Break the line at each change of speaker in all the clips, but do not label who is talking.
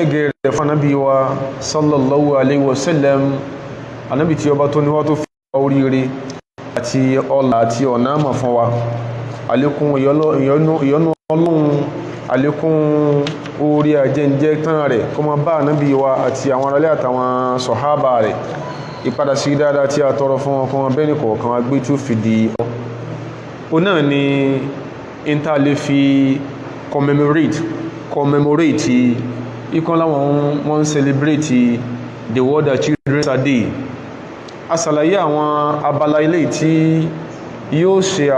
ìkẹ́ rẹ̀ fún Ànábì wa sallallahu alaihi wasallam, Ànábì tí ọba tó níwá tó fi oríire àti ọlá àti ọ̀nà àmà fún wa, àlékún ìyọ́nú Ọlọ́run, àlékún orí ajẹ́jẹ́ tán rẹ̀ kó má bá Ànábì wa àti àwọn aráalé àtàwọn sọ̀hábà rẹ̀, ìpadà sí dáadáa tí a tọrọ fún ọkàn wọn bẹ́ẹ̀ni kọ̀ọ̀kan agbé tó fìdí ọ náà ni ìta lè fi commemorate ikọ́ láwọn wọ́n celebrate the World Children's Day. A ṣàlàyé àwọn abala ilé tí yóò ṣe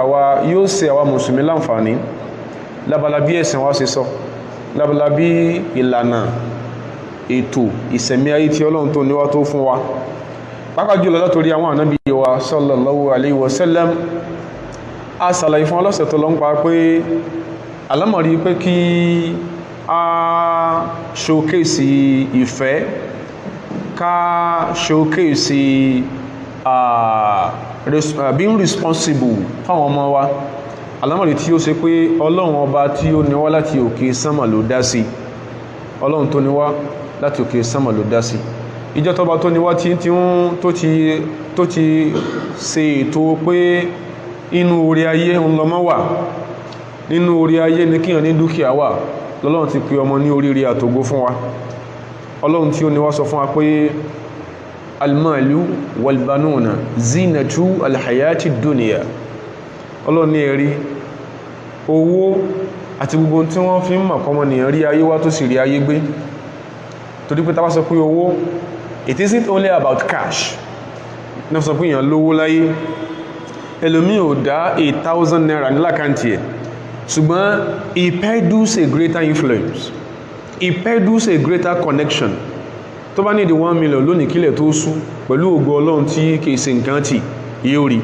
àwa mùsùlùmí láǹfààní lábala bí ẹ̀sìn wa ṣe sọ, lábala bí ìlànà ètò ìsẹ̀mí ayé tí Ọlọ́run tó níwá tó fún wa, pàápàá jùlọ látorí àwọn ànábì wa sallallahu alaihi wasallam. A ṣàlàyé fún ọlọ́sẹ̀ tó lọ ń pa pé alámọ̀rí pé kí a showcase ìfẹ́, ká showcase being responsible fáwọn ọmọ wa, alámọ̀rí tí ó ṣe pé Ọlọ́run ọba tí ó níwá láti òkè sánmà ló dá sí, Ọlọ́run tó níwá láti òkè sánmà ló dá sí. Ìjọ tọba tó níwá tó ti ṣe ètò pé inú orí ayé ń lọmọ wà, nínú orí ayé ní kíyàn ní dúkìá wà, lọ́lọ́run ti pè ọmọ ní oríire àtògo fún wa. Ọlọ́run tí ó níwá sọ fún wa pé almalu walbanuna zinatu alhayati dunya. Ọlọ́run ní ẹ̀rí owó àti gbogbo tí wọ́n fi ń mọ̀ kọmọ nìyàn rí ayé wá tó sì rí ayé gbé. Torí pé tá bá sọ pé owó, it isn't only about cash. Ní sọ pé èèyàn lówó láyé, ẹlòmí ò dá 8,000 naira ní lákàntí ẹ̀, ṣùgbọ́n he peddles a greater influence, he peddles a greater connection. Tó bá ní di 1 million lónìí kílẹ̀ tó sú pẹ̀lú ògo Ọlọ́run tí kìí ṣe nǹkan tí yóò rí.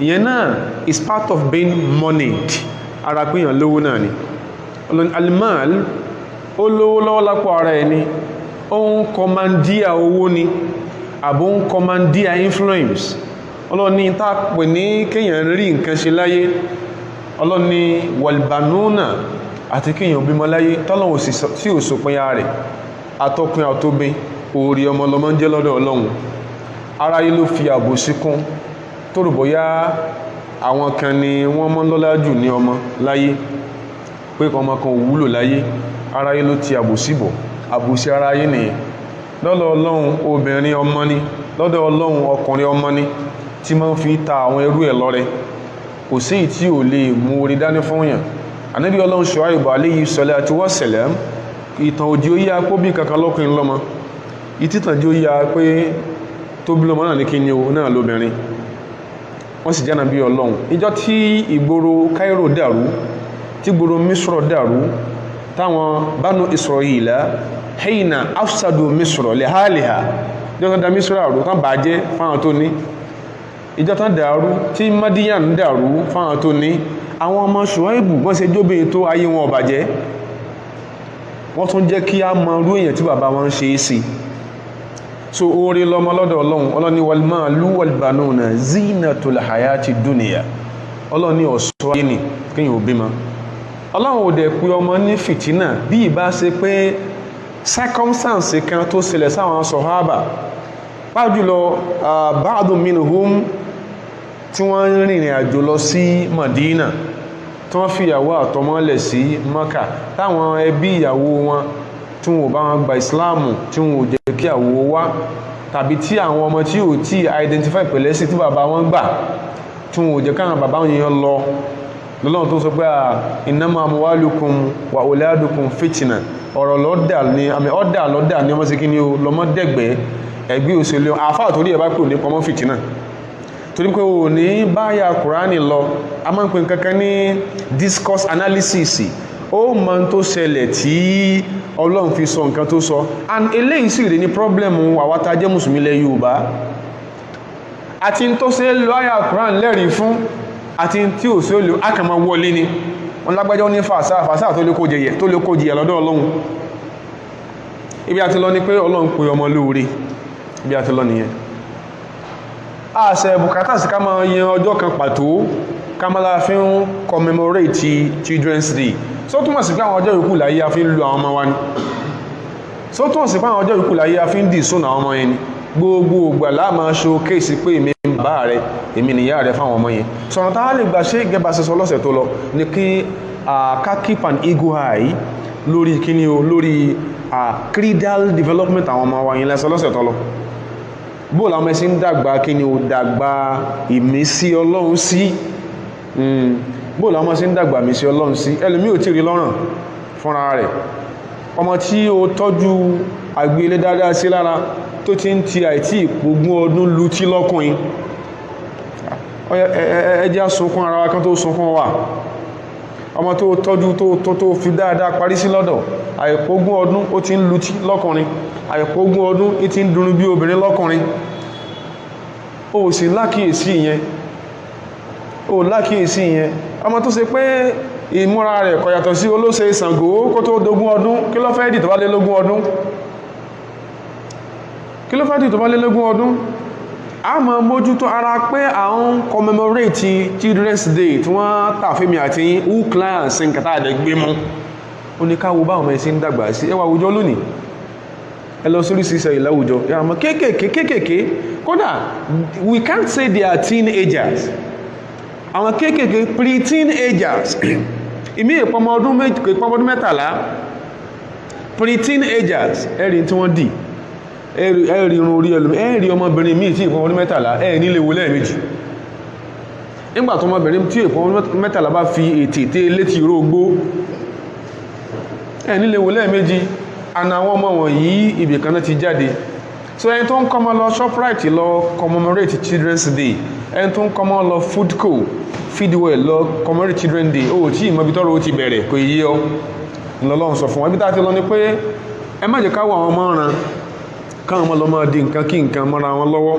Ìyẹn náà is part of being moneyed, ara pé èèyàn lówó náà ni. Almal, ó lówó lọ́wọ́ lápò ara ẹni, ó ń kọmandíà owó ni, àbó ń kọmandíà influence. Ọlọ́run ní tá pè ní kéèyàn rí nǹkan ṣe láyé, Ọlọ́run ní walbanuna àti kéèyàn bímọ láyé tọ́lọ́run sí òṣòpinya rẹ̀, àtọkùn àtóbin orí ọmọ lọmọ jẹ́ lọ́dọ̀ Ọlọ́run. Ara yìí ló fi àbò síkún tó rò bóyá àwọn kan ni wọ́n mọ́ lọ́lá jù ní ọmọ láyé, pé ọmọ kan ò wúlò láyé, ara yìí ló ti àbò síbọ̀, àbò sí ara yìí nìyẹn. Lọ́dọ̀ Ọlọ́run obìnrin ọmọ ni, lọ́dọ̀ Ọlọ́run ọkùnrin ọmọ ni, tí máa ń fi ta àwọn ẹrú ẹ̀ lọ́rẹ. Kò sí tí ò lè mú orí dání fún yàn. Ànábì Ọlọ́run Ṣuaibu alayhi salatu wa salam, ìtàn òjì ó yá pó bí kankan lọ́kùnrin lọ́mọ, ìtìtàn jí ó yá pé tó bí lọ́mọ náà ní kí ni o náà lóbìnrin. Wọ́n sì jẹ́ Ànábì Ọlọ́run. Ìjọ tí ìgboro Cairo dàrú, tí ìgboro Misro dàrú, táwọn Banu Israila hina afsadu Misro li haliha, jọ́ da Misro àrù tán bàjẹ́ fáwọn tó ní. Ìjọ tán dàrú tí Madian dàrú fáwọn tó ní, àwọn ọmọ Ṣuaibu wọ́n ṣe jóbe tó ayé wọn bàjẹ́, wọ́n tún jẹ́ kí a mọ irú èèyàn tí bàbá wọn ṣe é sí. So oore lọ́mọ lọ́dọ̀ Ọlọ́run. Ọlọ́run ní walmalu walbanuna zinatul hayati dunya. Ọlọ́run ní ọ̀ṣọ́ ayé ni kíyàn ò bímọ. Ọlọ́run ò dẹ̀ pé ọmọ ní fìtínà bí ìbá ṣe pé circumstance kan tó ṣẹlẹ̀ sáwọn sọ̀hábà, pàjùlọ ba'du minhum tí wọ́n rìnrìn àjò lọ sí Madina, tí wọ́n fi ìyàwó àtọmọ́lẹ̀ sí Maka, táwọn ẹbí ìyàwó wọn tí wọ́n bá wọn gba Ìsìláàmù, tí wọ́n ò jẹ́ kí àwọ̀ wá, tàbí tí àwọn ọmọ tí ò tí identify pẹ̀lẹ́ sí tí bàbá wọn gbà, tí wọ́n ò jẹ́ káwọn bàbá wọn yẹn lọ. Lọ́lọ́run tó sọ pé innama amwalukum wa auladukum fitna, ọ̀rọ̀ lọ́dà ni àmì ọ̀dà ni ọmọ sí kí ni o lọmọ dẹ̀gbẹ́ ẹgbẹ́ òṣèlú àfáà torí ẹ̀ bá pè ní pọmọ fìtínà. Torí pé o ní báyà Kùránì lọ, a máa ń pè kankan ní discourse analysis, ó mọ tó ṣẹlẹ̀ tí Ọlọ́run fi sọ nǹkan tó sọ. And eléyìí sì rí ní problem àwátá jẹ́ mùsùlùmí lẹ Yorùbá, àti tó ṣe lọ àyà Kùránì lẹ́rìí fún, àti tí ò sí ó lè ákàmà wọlé ni wọ́n lágbàjọ́ ní fàṣà tó lè kó jìyà lọ́dọ̀ Ọlọ́run. Ibi àti lọ ní pé Ọlọ́run pè ọmọ lóore, ibi àti lọ nìyẹn. Àṣẹ bùkátà sí ká máa yan ọjọ́ kan pàtó ká máa fi ń commemorate Children's Day. So túnmọ̀ sí pé àwọn ọjọ́ yòókù láyé a fi ń lo àwọn ọmọ wa ní. so tó sì fáwọn ọjọ́ ìkú láyé a fi ń dì sónà ọmọ yẹn ni gbogbo ògbà láàmà showcase pé èmi bàbá rẹ èmi nìyá rẹ fáwọn ọmọ yẹn sọ̀rọ̀ tá a lè gbà ṣe gẹ́bà ṣe sọ lọ́sẹ̀ tó lọ ní kí ká keep an eagle eye lórí kíní o lórí creedal development àwọn ọmọ wa yẹn lẹ́sẹ̀ lọ́sẹ̀ tó lọ bóòlù àwọn ẹ̀sìn ń dàgbà kíní o dàgbà ìmísí ọlọ́run sí bóòlù àwọn ẹ̀sìn ń dàgbà ìmísí ọlọ́run sí ẹlòmí ò tí rí lọ́rùn fúnra rẹ̀ ọmọ tí ó tọ́jú àgbélé dáadáa sí lára tó ti ń ti àìtí ìpógún ọdún lutí lọ́kùnrin ẹjẹ́ sunkún ara wa kan tó sunkún wà ọmọ tó tọ́jú tó fi dáadáa parí sí lọ́dọ̀ àìpógún ọdún ó ti ń lutí lọ́kùnrin àìpógún ọdún ó ti ń dùnnú bí obìnrin lọ́kùnrin ó sì lákìísí ìyẹn ọmọ tó ṣe pé ìmúra rẹ̀ kò yàtọ̀ sí olóṣè Ṣàngó kó tó dógún ọdún kí ló fẹ́ dì tó bá lé lógún ọdún a máa mójútó ara pé àwọn commemorate Children's Day tí wọ́n tàfẹ́mi àti uklan sí nkàtà àdẹ́gbé mú oníkáwò bá ọmọ ẹ̀sìn dàgbà sí ẹwà àwùjọ lónìí ẹlọ sórí sísẹ ìlàwùjọ yàmọ̀ kéèkèé kódà we can't say they are teenagers àwọn kéèkèé pre-teenagers ìmí ìpọmọ ọdún mẹ́tàlá pre-teenagers ẹ̀rìn tí wọ́n dì ẹ̀rì irun orí ẹlòmí ẹ̀rì ọmọbìnrin míì tí ìpọmọ ọdún mẹ́tàlá ẹ̀ nílé wo lẹ́ẹ̀mejì nígbà tó ọmọbìnrin tí ìpọmọ ọdún mẹ́tàlá bá fi ètè létí rógbó ẹ̀ nílé wo lẹ́ẹ̀mejì àna àwọn ọmọ wọ̀nyí ibìkan náà ti jáde so ẹni tó ń kọ́mọ lọ Shoprite lọ commemorate Children's Day ẹni tó ń kọ́mọ lọ Foodco Feedwell lọ commemorate Children's Day ó tí ìmọ̀ ibi tọ́rọ ó ti bẹ̀rẹ̀ kò yí ọ lọ́lọ́run sọ fún wọn ibi tá a ti lọ ni pé ẹ má jẹ́ káwọ àwọn ọmọ ọ̀ràn káwọn ọmọ lọ máa di nǹkan kí nǹkan mọ́ra wọn lọ́wọ́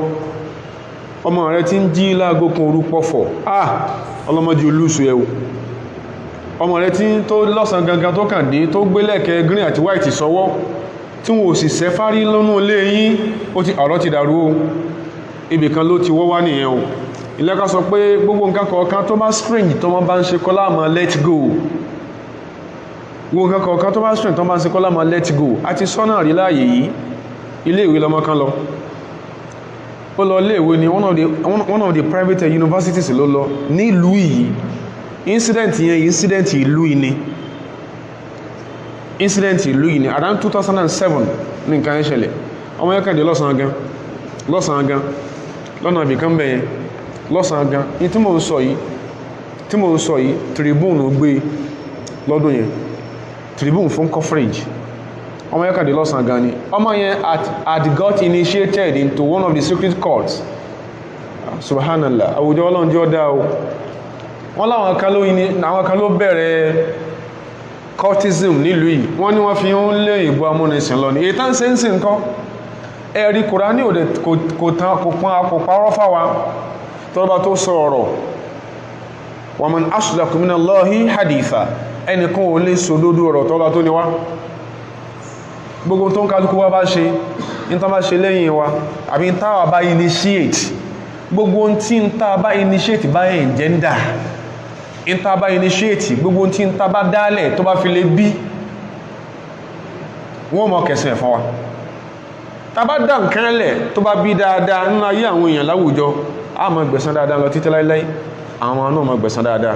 ọmọ rẹ ti ń jí láago kan òru pọ̀fọ̀ ọlọ́mọdé olúṣù ẹ̀wò ọmọ rẹ tí tó lọ́sàn gangan tó kàn dé tó gbé lẹ́kẹ̀ẹ́ green àti white sọ́wọ́ tí wọn ò sì sẹ́fárí lọ́nà ilé yín ọ̀rọ̀ ti dàrú o ibì kan ló ti wọ́ wá nìyẹn o ìlẹ́ka sọ pé gbogbo nǹkan kọ̀ọ̀kan tó bá strange tó wọ́n bá ń ṣe kọ́lá àmọ́ let go gbogbo nǹkan kọ̀ọ̀kan tó bá strange tó wọ́n bá ń ṣe kọ́lá àmọ́ let go àti sọ́nà rí láàyè yìí ilé ìwé lọmọ kan lọ ó lọ ilé ìwé ni one of the private universities ló lọ nílùú yìí incident ìlú yìí ni around 2007 ní nǹkan ṣẹlẹ̀ ọmọ yẹn kàdé lọ́sàn gan lọ́nà àbìkan bẹ̀yẹn lọ́sàn gan ní tí mo ń sọ yìí Tribune gbé lọ́dún yẹn Tribune fún coverage ọmọ yẹn kàdé lọ́sàn gan ni ọmọ yẹn had got initiated into one of the secret courts subhanallah àwùjọ ọlọ́run jẹ́ ọdá o wọ́n láwọn kan ló bẹ̀rẹ̀ cultism nílùú yìí wọ́n ní wọ́n fi ń lé ìbò amúnisìn lọ ní èyí tán ṣe ń sìn nǹkan ẹ̀rí Kùránì òde kò parọ́ fáwa tọ́lọ́bà tó sọ ọ̀rọ̀ wa man asdaqu minallahi haditha ẹnìkan ò lè sòdodo ọ̀rọ̀ tọ́lọ́bà tó ní wá gbogbo tó ń kálukú wá bá ṣe ní tán bá ṣe lẹ́yìn wa àbí ń táwà bá initiate gbogbo tí ń tá bá initiate bá engender ń tá bá initiate gbogbo tí ń tá bá dálẹ̀ tó bá fi lè bí wọ́n mọ̀ kẹsìn ẹ̀fọn wa tá bá dá nǹkan lẹ̀ tó bá bí dáadáa nínú ayé àwọn èèyàn láwùjọ a máa gbẹ̀san dáadáa lọ títí láíláí àwọn náà máa gbẹ̀san dáadáa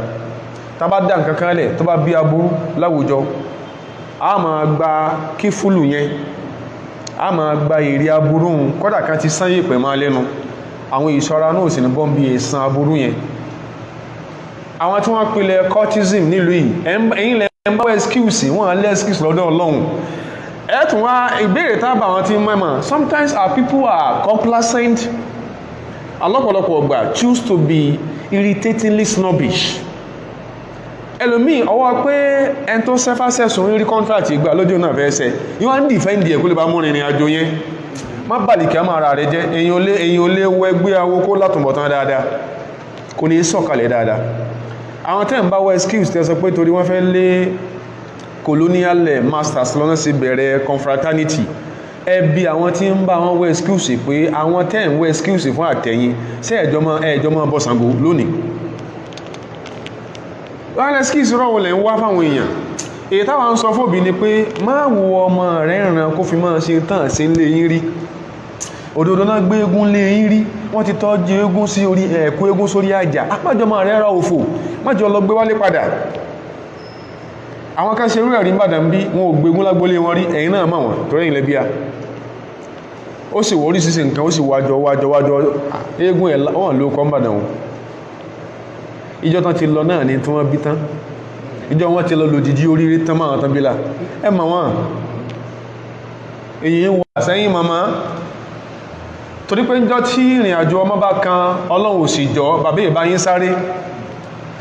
tá bá dá nǹkan kan lẹ̀ tó bá bí aburú láwùjọ a máa gba kífúlù yẹn a máa gba èrè aburú kódà kan ti sáyé pẹ̀ máa lẹ́nu àwọn ìṣọ́ra náà sì ní bọ́m̀bí ẹ̀san aburú yẹn àwọn tí wọ́n pilẹ̀ cultism nílùú yìí ẹ̀yìn lẹ́ ń bá excuse wọ́n lẹ́ excuse lọ́dọ̀ Ọlọ́run ẹ̀tùn wá ìbéèrè tábà wọn ti mẹ́mọ̀ sometimes our people are complacent alọ́pọ̀lọpọ̀ ọgbà choose to be irritatingly snobbish ẹlòmí ọwọ́ pé ẹn tó sẹ́fà sẹ́sùn rí contract ìgbà lójú náà fẹ́ ṣe yíwá ń defend ẹ̀ kó lè bá mú rìnrìn àjò yẹn má bàlìkì àmà ara rẹ̀ jẹ́ èyàn olé wẹ́gbé awó kó látùnbọ̀tán dáadáa kò ní sọ̀kalẹ̀ dáadáa àwọn tẹ́ ń bá wọ́ excuse tẹ́ sọ pé torí wọ́n fẹ́ lé colonial masters lọ́nà sí bẹ̀rẹ̀ confraternity ẹbí àwọn tí ń bá wọn wọ́ excuse pé àwọn tẹ́ ń wọ́ excuse fún àtẹ̀yìn sí ẹjọ́mọ́ bọ́sàngó lónìí wọ́n excuse rọ́wọ́ lẹ̀ ń wá fáwọn èèyàn èyí táwa ń sọ fóbi ni pé má wo ọmọ rẹ̀ ràn kó fi máa ṣe tán sí lé yín rí òdodo náà gbé eégún lé yín rí wọ́n ti tọ́jú eégún sí orí ẹ̀kú eégún sórí àjà apájọmọ rẹ̀ ra òfò májọ lọ gbé wálé padà àwọn kan ṣe rú ẹ̀rí Ìbàdàn bí wọn ò gbégún lágbólé wọn rí ẹ̀yin náà mọ̀ wọn torí ẹ̀yin lẹ́bíà ó sì wọ́rí sísè nǹkan ó sì wájọ eégún ẹ̀ wọ́n ló kọ́ Ìbàdàn wọn ìjọ tán ti lọ náà ni tí wọ́n bí tán ìjọ wọn ti lọ lòdìdí oríire tán máa tán bílá ẹ mọ̀ wọn èyí ń wà sẹ́yìn màmá torí pé ìjọ tí ìrìn àjò ọmọ bá kan Ọlọ́run ò sì jọ bàbá ìbá yín sáré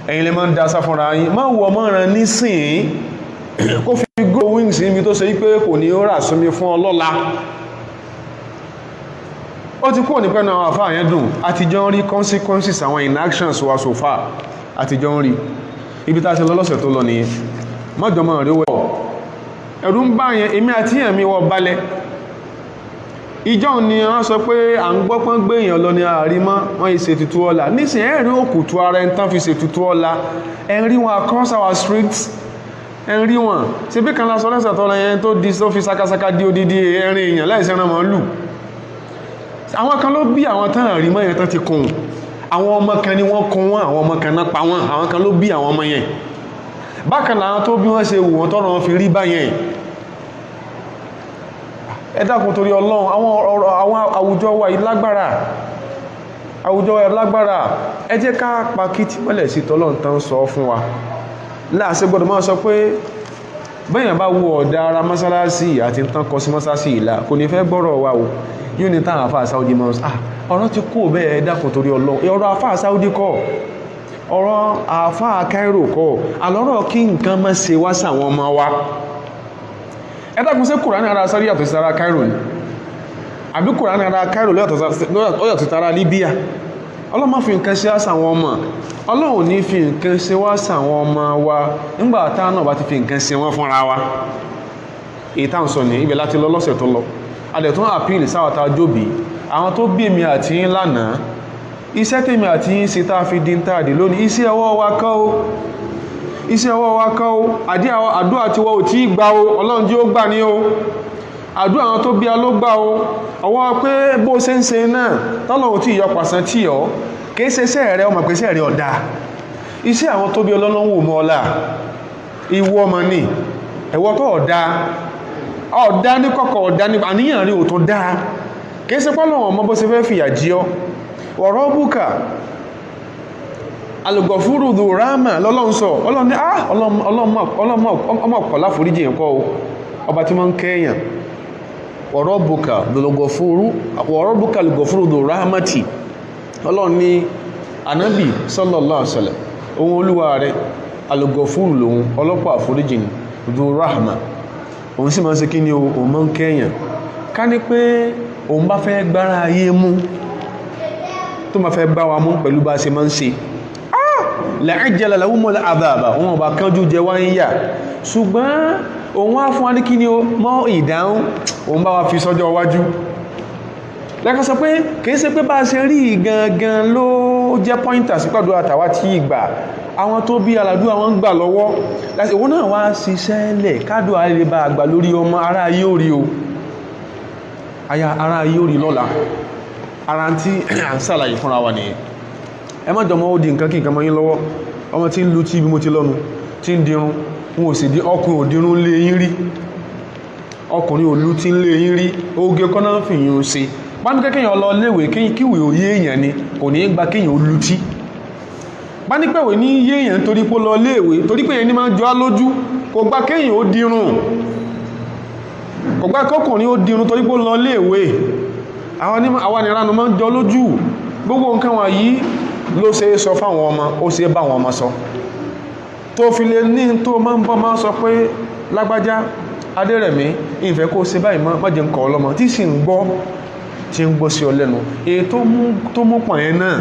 ẹ̀yin lè máa ń dasá fúnra yín má wọ ọmọ rẹ̀ nísìn kó fi go wings níbi tó ṣe wípé kò ní ó rà súnmi fún ọlọ́la ó ti kúrò ní pẹ́nu àwọn àfáà yẹn dùn àtijọ́ ń rí consequences àwọn inactions wa so far àtijọ́ ń rí ibi tá a ṣe lọ lọ́sẹ̀ tó lọ nìyẹn mọ́jọ́mọ́ rí wọ́ ẹ̀rù ń bá yẹn èmi àti ẹ̀mí wọ balẹ̀ ìjọ ni wọ́n sọ pé à ń gbọ́ pọ́n gbé èèyàn lọ ní àrímọ́ wọ́n yìí ṣe tutù ọ̀la nísìnyí ẹ̀rí òkùtù ara ẹni tán fi ṣe tutù ọ̀la ẹ̀rí wọn across our streets ẹ̀rí wọn ṣe bí kan lásọ lẹ́sẹ̀ tó lọ yẹn tó fi sakasaka di odidi ẹ̀rin èèyàn láìsẹ́ ẹran mọ́ lù àwọn kan ló bí àwọn tán àrímọ́ yẹn tán ti kùn àwọn ọmọ kan ni wọ́n kún wọn àwọn ọmọ kan náà pa wọn àwọn kan ló bí àwọn ọmọ yẹn bákan làwọn tó bí wọ́n ṣe wù wọ́n tọ́rọ wọn fi rí báyẹn ẹ dákun torí Ọlọ́run àwọn àwùjọ wa ìlágbára àwùjọ wa ìlágbára ẹ jẹ́ ká pa kí tí mọ́lẹ̀ sí tọ́lọ́run tán sọ fún wa láàṣẹ gbọ́dọ̀ máa sọ pé bẹ́yàn bá wo ọ̀dá ara mọ́sálásí àti tán kọ sí mọ́sálásí ìlà kò ní fẹ́ gbọ́rọ̀ wa o yóò ní táwọn àfáà Saudi mọ́ ọ̀rọ̀ ti kó bẹ́ẹ̀ ẹ dákun torí Ọlọ́run ọ̀rọ̀ àfáà Saudi kọ́ ọ̀rọ̀ àfáà Cairo kọ́ àlọ́rọ̀ kí nǹkan má ṣe wá sáwọn ọmọ wa ẹ̀dàkùn sí Kùránì ara Saudi yàtọ̀ sí ara Cairo ni àbí Kùránì ara Cairo lọ́yàtọ̀ sí ara Libya Ọlọ́run má fi nǹkan ṣe wá sáwọn ọmọ Ọlọ́run ní fi nǹkan ṣe wá sáwọn ọmọ wa nígbà táwọn náà bá ti fi nǹkan ṣe wọ́n fúnra wa èyí táwọn sọ ní ibẹ̀ láti lọ lọ́sẹ̀ tó lọ adẹ̀tún àpíìlì sáwàtà jóbi àwọn tó bí èmi àti yín lánàá iṣẹ́ tèmi àti yín ṣe tá a fi di ń tàdé lónìí iṣẹ́ ọwọ́ wa kọ́ ó iṣẹ́ ọwọ́ wa kọ́ ó àdúrà tí wọ́n ò tí gbà ó Ọlọ́run jí ó gbà ní ó àdúrà àwọn tó bí a ló gbà ó ọwọ́ pé bó ṣe ń ṣe náà tọ́lọ́run tí ìyọ pàṣán tí ọ kìí ṣe iṣẹ́ rẹ ọmọ pé iṣẹ́ rẹ ọ̀dà iṣẹ́ àwọn tó bí Ọlọ́run wò mọ́ ọlá ìwọ ọmọ ní ẹ̀wọ́ tó ọ̀dá ní kọ̀kọ̀ ọ̀dá ní àníyàn rí ò tó dáa kìí ṣe pọ́lọ̀wọ̀n ọmọ bó ṣe fẹ́ fìyà jí ọ ọ̀rọ̀ búkà alùgọ̀fúrù dò ráàmà lọ́lọ́run sọ ọlọ́mọ ọ̀pọ̀lá foríjì yẹn kọ́ ọba tí wọ́n ń kẹ́yàn ọ̀rọ̀ búkà alùgọ̀fúrù dò ráàmàtì ọlọ́run ní anábì sallallahu alaihi wasallam ohun olúwa rẹ̀ alùgọ̀fúrù lòun ọlọ́pọ̀ àforíjì dò ráàmà òun sì máa ń ṣe kí ni o máa ń kẹ́yàn ká ní pé òun bá fẹ́ gbára ayé mú tó máa fẹ́ bá wa mú pẹ̀lú bá ṣe máa ń ṣe la'ajjala lahumul adhaba wọn bá kánjú jẹ wá ń yà ṣùgbọ́n òun á fún wa ní kí ni o mọ́ ìdáhùn òun bá wa fi sọ́jọ́ iwájú lẹ́kọ́ sọ pé kìí ṣe pé bá ṣe rí gangan ló jẹ́ pọ́ìntà sí pàdó àtàwà tí ìgbà àwọn tó bí aládùúgbò àwọn ń gbà lọ́wọ́ láti òun náà wá ṣiṣẹ́ lẹ̀ kádùn àìlè bá àgbà lórí ọmọ ara yóò rí o ara yóò rí lọ́la ara tí à ń sàlàyé fúnra wa nìyẹn ẹ má jọmọ́ ó di nǹkan kí nǹkan mọ́ yín lọ́wọ́ ọmọ tí ń lu tí ibi mo ti lọ́nu tí ń dirun wọn ò sì di ọkùnrin ò dirun lé yín rí ọkùnrin ò lu tí ń lé yín rí oge kọ́nà ń fìyàn ó ṣe bá ní kéèyàn lọ léèwé kíwì òye èèyàn ni kò ní gba kéèyàn ó lu tí bá ní pẹ̀wé ní yé èèyàn torí pé lọ léèwé torí pé èèyàn ní máa ń jọ á lójú kò gba kéèyàn ó dirun kò gbá kọkùnrin ó dirun torí pé lọ léèwé àwọn ìrànù máa ń jọ lójú gbogbo nǹkan wọ̀nyí ló ṣe é sọ fáwọn ọmọ ó ṣe é bá wọn ọmọ sọ tó fi lè ní tó máa ń bọ́ máa sọ pé lágbájá Adérẹ̀mí ìfẹ́ kó ṣe báyìí má jẹ́ ń kọ́ ọlọ́mọ tí sì ń gbọ́ sí ọ lẹ́nu èyí tó mú pọ̀ yẹn náà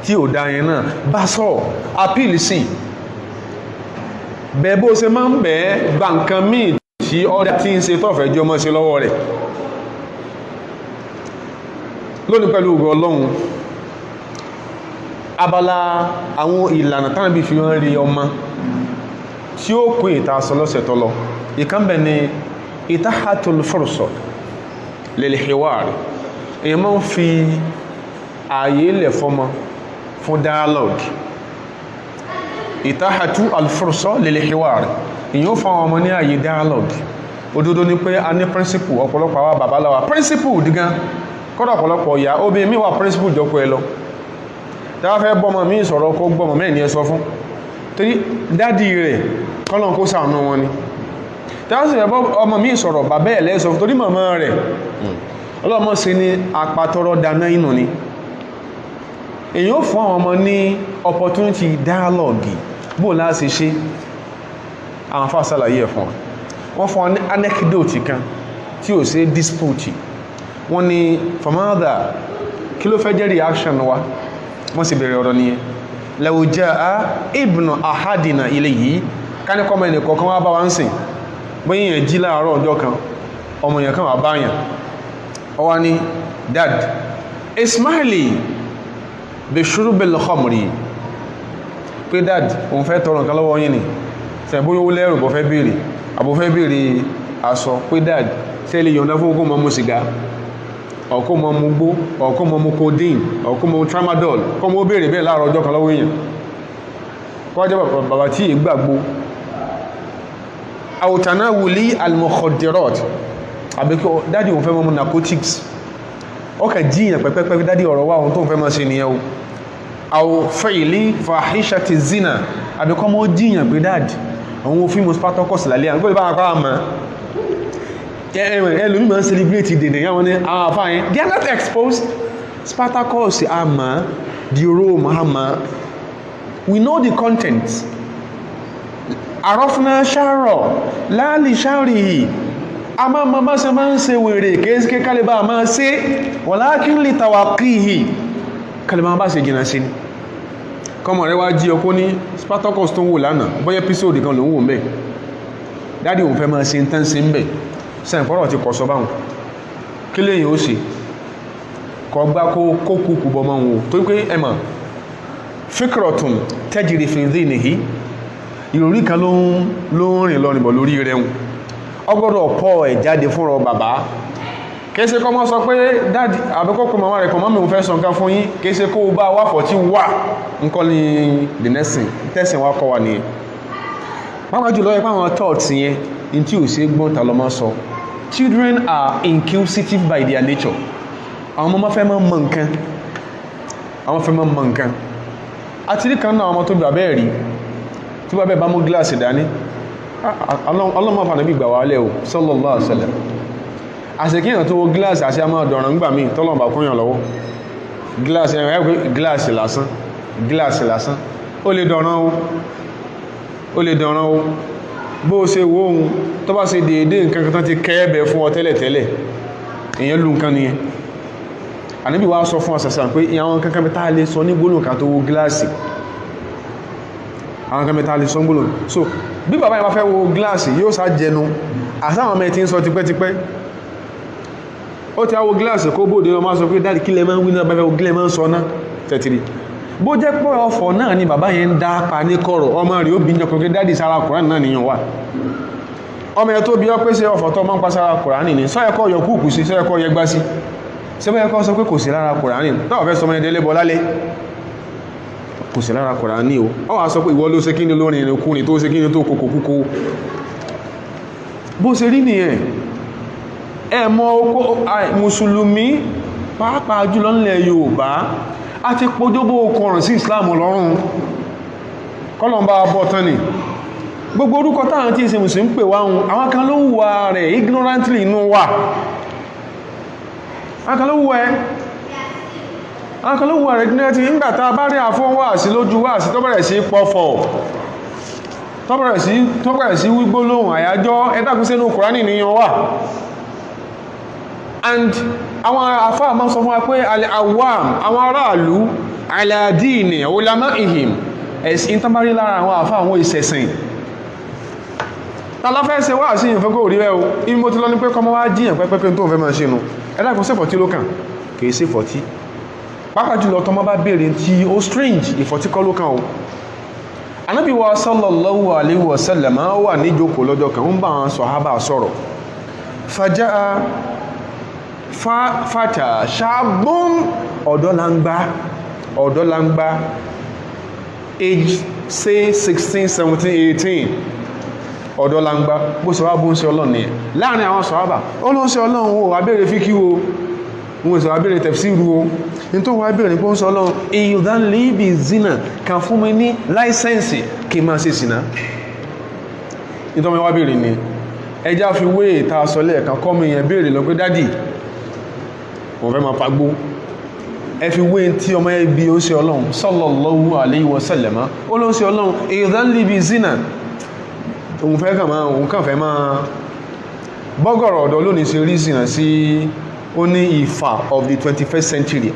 tí ò dá yẹn náà bá sọ apíìlì sí bẹ́ẹ̀ bó ṣe máa ń bẹ́ẹ̀ gba nǹkan míì tí ọ̀dá tí ń ṣe tọ́fẹ́ jọ mọ́ sí lọ́wọ́ rẹ̀ lónìí pẹ̀lú ògo Ọlọ́run abala àwọn ìlànà tánàbí fi wọ́n rí ọmọ tí ó kó ìta sọ lọ́sẹ̀ tó lọ ìkan bẹ̀ ni itahatul fursa lil hiwar èyàn máa ń fi ààyè lẹ̀ fọ́mọ fún dialogue ìtàhàtú alfursa lil hiwar èyàn ó fáwọn ọmọ ní ààyè dialogue òdodo ni pé a ní principle ọ̀pọ̀lọpọ̀ àwọn babaláwa principle dígan kọ́dọ̀ ọ̀pọ̀lọpọ̀ ìyá obìnrin mi wà principle jọpọ̀ ẹ lọ tẹ́wàá fẹ́ bọ́mọ mi sọ̀rọ̀ kó gbọ́mọ mẹ́rin ẹ sọ fún torí dádì rẹ̀ kọ́lọ̀ kó ṣàánú wọn ni tẹ́wàá sì fẹ́ bọ́ ọmọ mi sọ̀rọ̀ bàbá ẹ̀ lẹ́sọ fún torí màmá rẹ̀ ọlọ́mọ sí ní apatọrọ dáná inú ni èyí ó fún àwọn ọmọ ní opportunity dialogue bó láti ṣe àwọn afá ṣàlàyé ẹ̀ fún wọn fún wọn ní anecdote kan tí ò sí dispute wọ́n ní famada kí ló fẹ́ jẹ́ reaction wa wọ́n sì bẹ̀rẹ̀ ọ̀rọ̀ nìyẹn law jaa ibnu ahadina ilayhi ká ní kọ́mọ ẹnì kọ̀ọ̀kan wá bá wa ń sìn bóyá yẹn jí láàárọ̀ ọjọ́ kan ọmọ yẹn kan wà báyàn ọwá ní dad ismaili bí ṣúrúbìl khamri pé dad òun fẹ́ tọrọ nǹkan lọ́wọ́ yín ni ṣe bóyá ó lẹ́rù bọ́ fẹ́ béèrè àbò fẹ́ béèrè aṣọ pé dad ṣe lè yọ̀ǹda fún ọkọ̀ mọ́ mú sìgá ọkọ̀ mọ́ mú gbó ọkọ̀ mọ́ mú codeine ọkọ̀ mọ́ tramadol kọ́ mọ́ béèrè bẹ́ẹ̀ láàárọ̀ ọjọ́ kan lọ́wọ́ èèyàn kọ́ jẹ́ bàbá tí ì gbàgbó àwòtánà wùlí al-mukhaddirat àbíkọ́ dádì òun fẹ́ mọ́ narcotics ọkà jíyàn pẹ́pẹ́pẹ́ dádì ọ̀rọ̀ wá ohun tó ń fẹ́ mọ́ sí ni ẹwọ àwọ̀ fẹ́ìlì fàhíṣàtì zina àbíkọ́ mọ́ jíyàn pé dádì àwọn fíìmù spartacus lálẹ́ àwọn gbọ́dọ̀ bá wọn pàá mọ́ ẹlòmí máa ń celebrate dèdè yàwọn ní àwọn àfáàyàn they are not exposed spartacus àmà the Rome àmà we know the content àrọ́fúnná ṣàrọ̀ láàlì ṣàrìhì a máa ṣe máa ń ṣe wèrè kéèsì kálíbà máa ṣe walakin li tawaqihi kálíbà bá ṣe jìnà sí ní kọmọ rẹ wá jí ọkọ́ ní spartacus tó ń wò lánàá bóyá episode kan ló ń wò mẹ́ dádì òun fẹ́ máa ṣe ń tán sí ń bẹ̀ sẹ́ǹfọ́rọ̀ ti kọ̀ sọ báhùn kí lèyìn ó ṣe kọ gbá kó kúkú bọ́ máa ń wò tó pé ẹmà fikratun tajri fi dhihnihi ìròrí kan ló ń rìn lọ nìbọ̀ lórí rẹ̀ ọgọ́dọ̀ pọ̀ ẹ̀ jáde fúnra bàbá kéèsè kọ́ mọ́ sọ pé dáàdì àbíkọ́kọ́ màmá rẹ̀ kọ̀ mọ́mí òun fẹ́ sọ nǹkan fún yín kéèsè kó bá wà fọ́ tí wà nǹkan ní the nursing tẹ́sìn wá kọ́ wà nìyẹn pápá jùlọ ẹ̀ pàwọn thoughts yẹn in tí ò sí gbọ́n ta lọ mọ́ sọ children are inquisitive by their nature àwọn ọmọ fẹ́ mọ́ nǹkan àwọn fẹ́ mọ́ nǹkan àti rí kan náà ọmọ tó gbà bẹ́ẹ̀ rí tí wọ́n bẹ́ẹ̀ bá mú gíláàsì dání ọlọ́mọ fànàbí gbà wà lẹ́ o sallallahu alaihi wasallam àṣekíyàn tó wó gíláàsì àṣẹ àmọ́ ọ̀dọ̀ràn ń gbà mí tọ́lọ̀mbà kúnyàn lọ́wọ́ gíláàsì lásán ó lè dọ̀ràn o bó ṣe wó ohun tó bá ṣe déédé nǹkan kan ti kẹ́ẹ̀bẹ̀ fún ọ tẹ́lẹ̀ èyàn lù nǹkan nìyẹn ànábì wá sọ fún ọ̀sàsàn pé àwọn kankan mẹ́ta lè sọ ní gbólóhùn kan tó wó gíláàsì àwọn kan mẹ́ta lè sọ gbólóhùn so bí bàbá yẹn bá fẹ́ wo gíláàsì yóò sá jẹnu àsáwọn mẹ́ ti ń sọ tipẹ́tipẹ́ ó ti á wo gíláàsì kó bóde ọmọ sọ pé dáàdì kílẹ̀ máa ń wí náà bá fẹ́ wo kílẹ̀ máa ń sọ náà tẹ̀tìrì bó jẹ́ pé ọ̀fọ̀ náà ni bàbá yẹn ń dá pa ní kọ̀rọ̀ ọmọ rẹ̀ ó bí jọkọ̀ pé dáàdì sára Kùránì náà nìyàn wà ọmọ ẹ̀ tó bí ọ pé ṣe ọ̀fọ̀ tó máa ń pa sára Kùránì ní sọ́yẹ́kọ́ yọ kúùkù sí sọ́yẹ́kọ́ yẹ gbá sí sẹ́bẹ̀ẹ́kọ́ sọ pé kò sí lára Kùránì náà fẹ́ sọmọ ẹ̀dẹ́lẹ́ bọ́ lálẹ́ kò sí lára Kùránì o ọ wà sọ pé ìwọ ló ṣe kíni lórin ìrìnkúrin tó ṣe kíni tó kòkò kúkó bó ṣe rí nìyẹn ẹ̀mọ́ mùsùlùmí pàápàá jùlọ nílẹ̀ Yorùbá a ti pojúbó kọrùn sí Islam lọ́rùn kọlọmbà bọ́tán ni gbogbo orúkọ táwọn tí ìṣe mùsùlùmí pè wá hun àwọn kan ló wà rẹ̀ ignorantly inú wà àwọn kan ló wà rẹ̀ ignorantly nígbàtà bá rí àfọ́n wà sí lójú wà sí tó bẹ̀rẹ̀ sí pọ̀fọ̀ tó bẹ̀rẹ̀ sí wígbólóhùn àyájọ́ ẹ̀dàkúnsẹ́nú Kùránì níyan wà and àwọn àfáà máa sọ fún wa pé al-awwam àwọn aráàlú ala dini ulama'ihim ẹ̀sìn tán bá rí lára àwọn àfáà àwọn ìṣẹ̀sìn tàlọ́fẹ́ ṣe wá sí ìfẹ́ kó rí rẹ̀ o ibi mo ti lọ ní pé kọmọ wá jíyàn pẹ́pẹ́pẹ́ tó ń fẹ́ máa ṣe nù ẹ̀dàkùn sí ìfọ̀tí ló kàn kìí sí ìfọ̀tí pàápàá jùlọ tọmọ bá béèrè tí ó strange ìfọ̀tí kọ́ ló kàn o Ànábì wa sallallahu alaihi wasallam wà ní jókòó lọ́jọ́ kan ń bá àwọn sàhábà sọ̀rọ̀ fata ṣàbùn ọ̀dọ́langba age say 16 17 18 ọ̀dọ́langba bó ṣe wá bó ń ṣe ọlọ́run ni láàrin àwọn sàhábà ó ló ń ṣe ọlọ́run ó wà bèèrè fíkí o wọ́n ṣe wà bèèrè tafsiru o ní tó wà bèèrè ní pé ó ń ṣe ọlọ́run ìyùdán líbi zina kan fún mi ní láìsẹ́ǹsì kí máa ṣe sìná nítorí wá bèèrè ni ẹjá fi wé ìta sọlẹ̀ kan kọ́ mi yẹn bèèrè lọ pé dádì wọ́n fẹ́ máa fagbó ẹ fi wé tí ọmọ ẹbí ó ṣe ọlọ́run sallallahu alaihi wasallam ó ló ń ṣe ọlọ́run ìyùdán líbi zina òun kàn fẹ́ máa bọ́gọ̀rọ̀ ọ̀dọ́ lónìí ṣe rí sìnà sí ó ní ìfà of the 21st century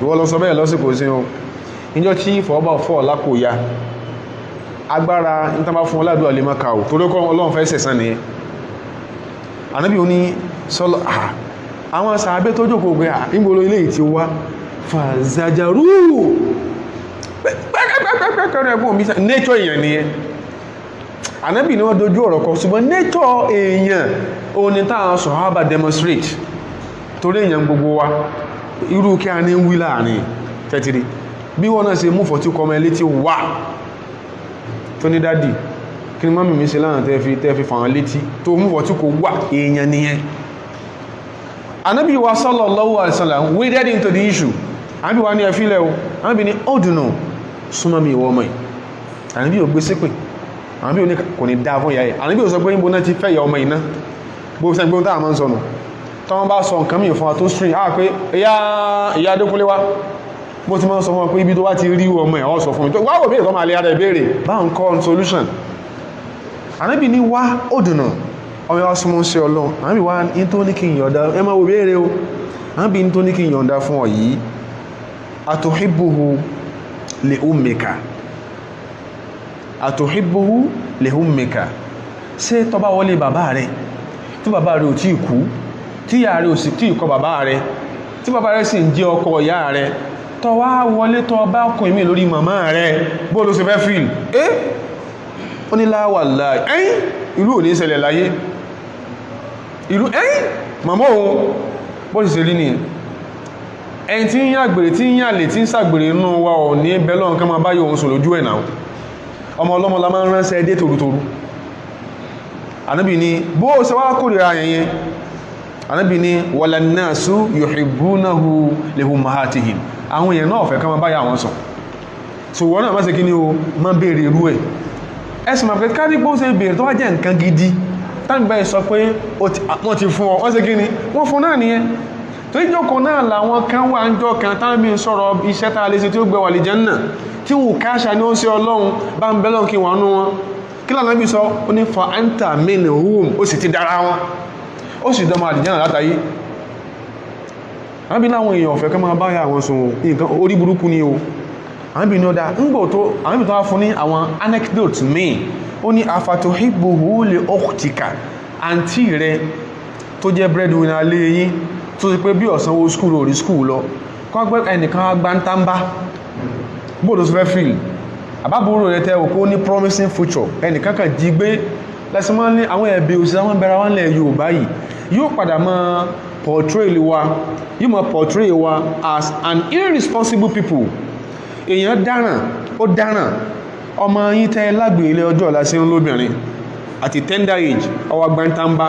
ìwọ lọ sọ bẹ́ẹ̀ lọ́sìkò sí o níjọ́ tí ìfà ọba fọ́ lápò ya agbára nítàbá fún ọládùn alẹ́ maka ò torí kọ́ ọlọ́run fẹ́ sẹ̀sán nìyẹn Ànábì ó ní sọ́lọ́ àwọn sàábé tó jókòó pé ìgbòrò ilé ìtí wá fàzàjàrú pẹ́kẹ́kẹ́kẹ́kẹ́ nature èèyàn nìyẹn Ànábì ni wọ́n dojú ọ̀rọ̀ kọ ṣùgbọ́n nature èèyàn òun ni táwọn sàhábà demonstrate torí èèyàn gbogbo wa irú kí a ní wí láàrin tẹ́tìrí bí wọ́n náà ṣe mú fọ̀tí kọmọ ilé tí wà tó ní dádì kí ni mọ́mí mi ṣe láàrín tẹ́fi fàwọn létí tó mú fọ̀tí kò wà èèyàn nìyẹn Ànábì wa sallallahu alaihi wasallam waded into the issue Ànábì wa ní ẹfílẹ̀ o Ànábì ní ọdùnà súnmọ́ mi ìwọ ọmọ yìí Ànábì ò gbé sípè Ànábì ò ní kò ní dáa fún ìyá ẹ̀ Ànábì ò sọ pé níbo náà ti fẹ́ ìyá ọmọ iná bó sẹ́ gbóhùn táà máa ń sọnù tọ́wọ́n bá sọ nǹkan mìí fún wa tó string pé ìyá Adékúnlé wá bó ti máa ń sọ fún wa pé ibi tó wá ti rí ọmọ ẹ̀ ọ́ sọ fún mi tó wá wò bí ìkọ́ máa lè ara ìbéèrè bá ń kọ́ solution Ànábì ní wá òdùnà ọmọ wa súnmọ́ sí Ọlọ́run Ànábì wá ní tó ní kí n yọ̀ǹda ẹ máa wò béèrè o Ànábì ní tó ní kí n yọ̀ǹda fún ọ yìí atuhibbuhu li ummika ṣé tó bá wọlé bàbá rẹ̀ tí bàbá rẹ̀ ò tí kú tí ìyá rẹ̀ ò sì tí ìkọ bàbá rẹ̀ tí bàbá rẹ̀ sì ń jẹ́ ọkọ ìyá rẹ̀ tó wá wọlé tó bá kùn ìmì lórí màmá rẹ̀ bó ló ṣe fẹ́ fíìl ó ní la wallahi ìlú ò ní ṣẹlẹ̀ láyé ìlú màmá òun bó sì ṣe rí ni ẹni tí ń yàgbèrè tí ń yàlè tí ń ṣàgbèrè inú wa ò ní bẹ́lọ́n kan máa bá yóò sùn lójú ẹ̀ náà ọmọ ọlọ́mọ la máa ń ránṣẹ́ dé torutoru Ànábì ní bó ṣe wá kórìíra yẹn Ànábì ní walan nasu yuhibbunahu li ummahatihim àwọn èèyàn náà fẹ́ ká máa báyà wọn sọ so wọ́n náà má ṣe kí ní o má béèrè irú ẹ̀ ẹ̀sùn àpẹẹ kárí bó ṣe béèrè tó wá jẹ́ nǹkan gidi tàbí báyìí sọ pé wọ́n ti fún ọ wọ́n ṣe kí ni wọ́n fún náà nìyẹn tó ìjókòó náà làwọn kan wà ń jọ kan tàbí sọ̀rọ̀ iṣẹ́ tá a lè ṣe tí ó gbé wà lè Jánnà tí wù káṣà ní ó ń ṣe Ọlọ́run bá ń bẹ́lọ́n kí wọ́n nú wọn kí lànà bí sọ ó ní fa anta minhum ó sì ti dára wọn ó sì dọ́mọ àdìjánà látàyé àbí láwọn èèyàn ọ̀fẹ́ kẹ́ máa báyà àwọn sùn nǹkan orí burúkú ni o àbí ní ọdá ńgbò tó àbí tó wá fún ní àwọn anecdote míì ó ní afatuhibbuhu li ukhtika àǹtí rẹ tó jẹ́ breadwinner lé yín tó ti pé bí ọ̀sánwó skúl orí skúl lọ kọ́gbẹ́ ẹnìkan agbántánbá bóòdó sọ fẹ́ fíìl àbábúrò rẹ̀ tẹ́ òkú ní promising future ẹnìkan kan jí gbé lẹ́sìmọ́ ní àwọn ẹ̀bẹ̀ òṣìṣẹ́ wọn bẹ̀rẹ̀ wọn lẹ̀ Yorùbá yìí yóò padà mọ́ portray wa as an irresponsible people èèyàn dáràn ó dáràn ọmọ yín tẹ́ lágbè ilé ọjọ́ ọ̀la sí lóbìnrin àti tender age ọwọ́ gbántánbá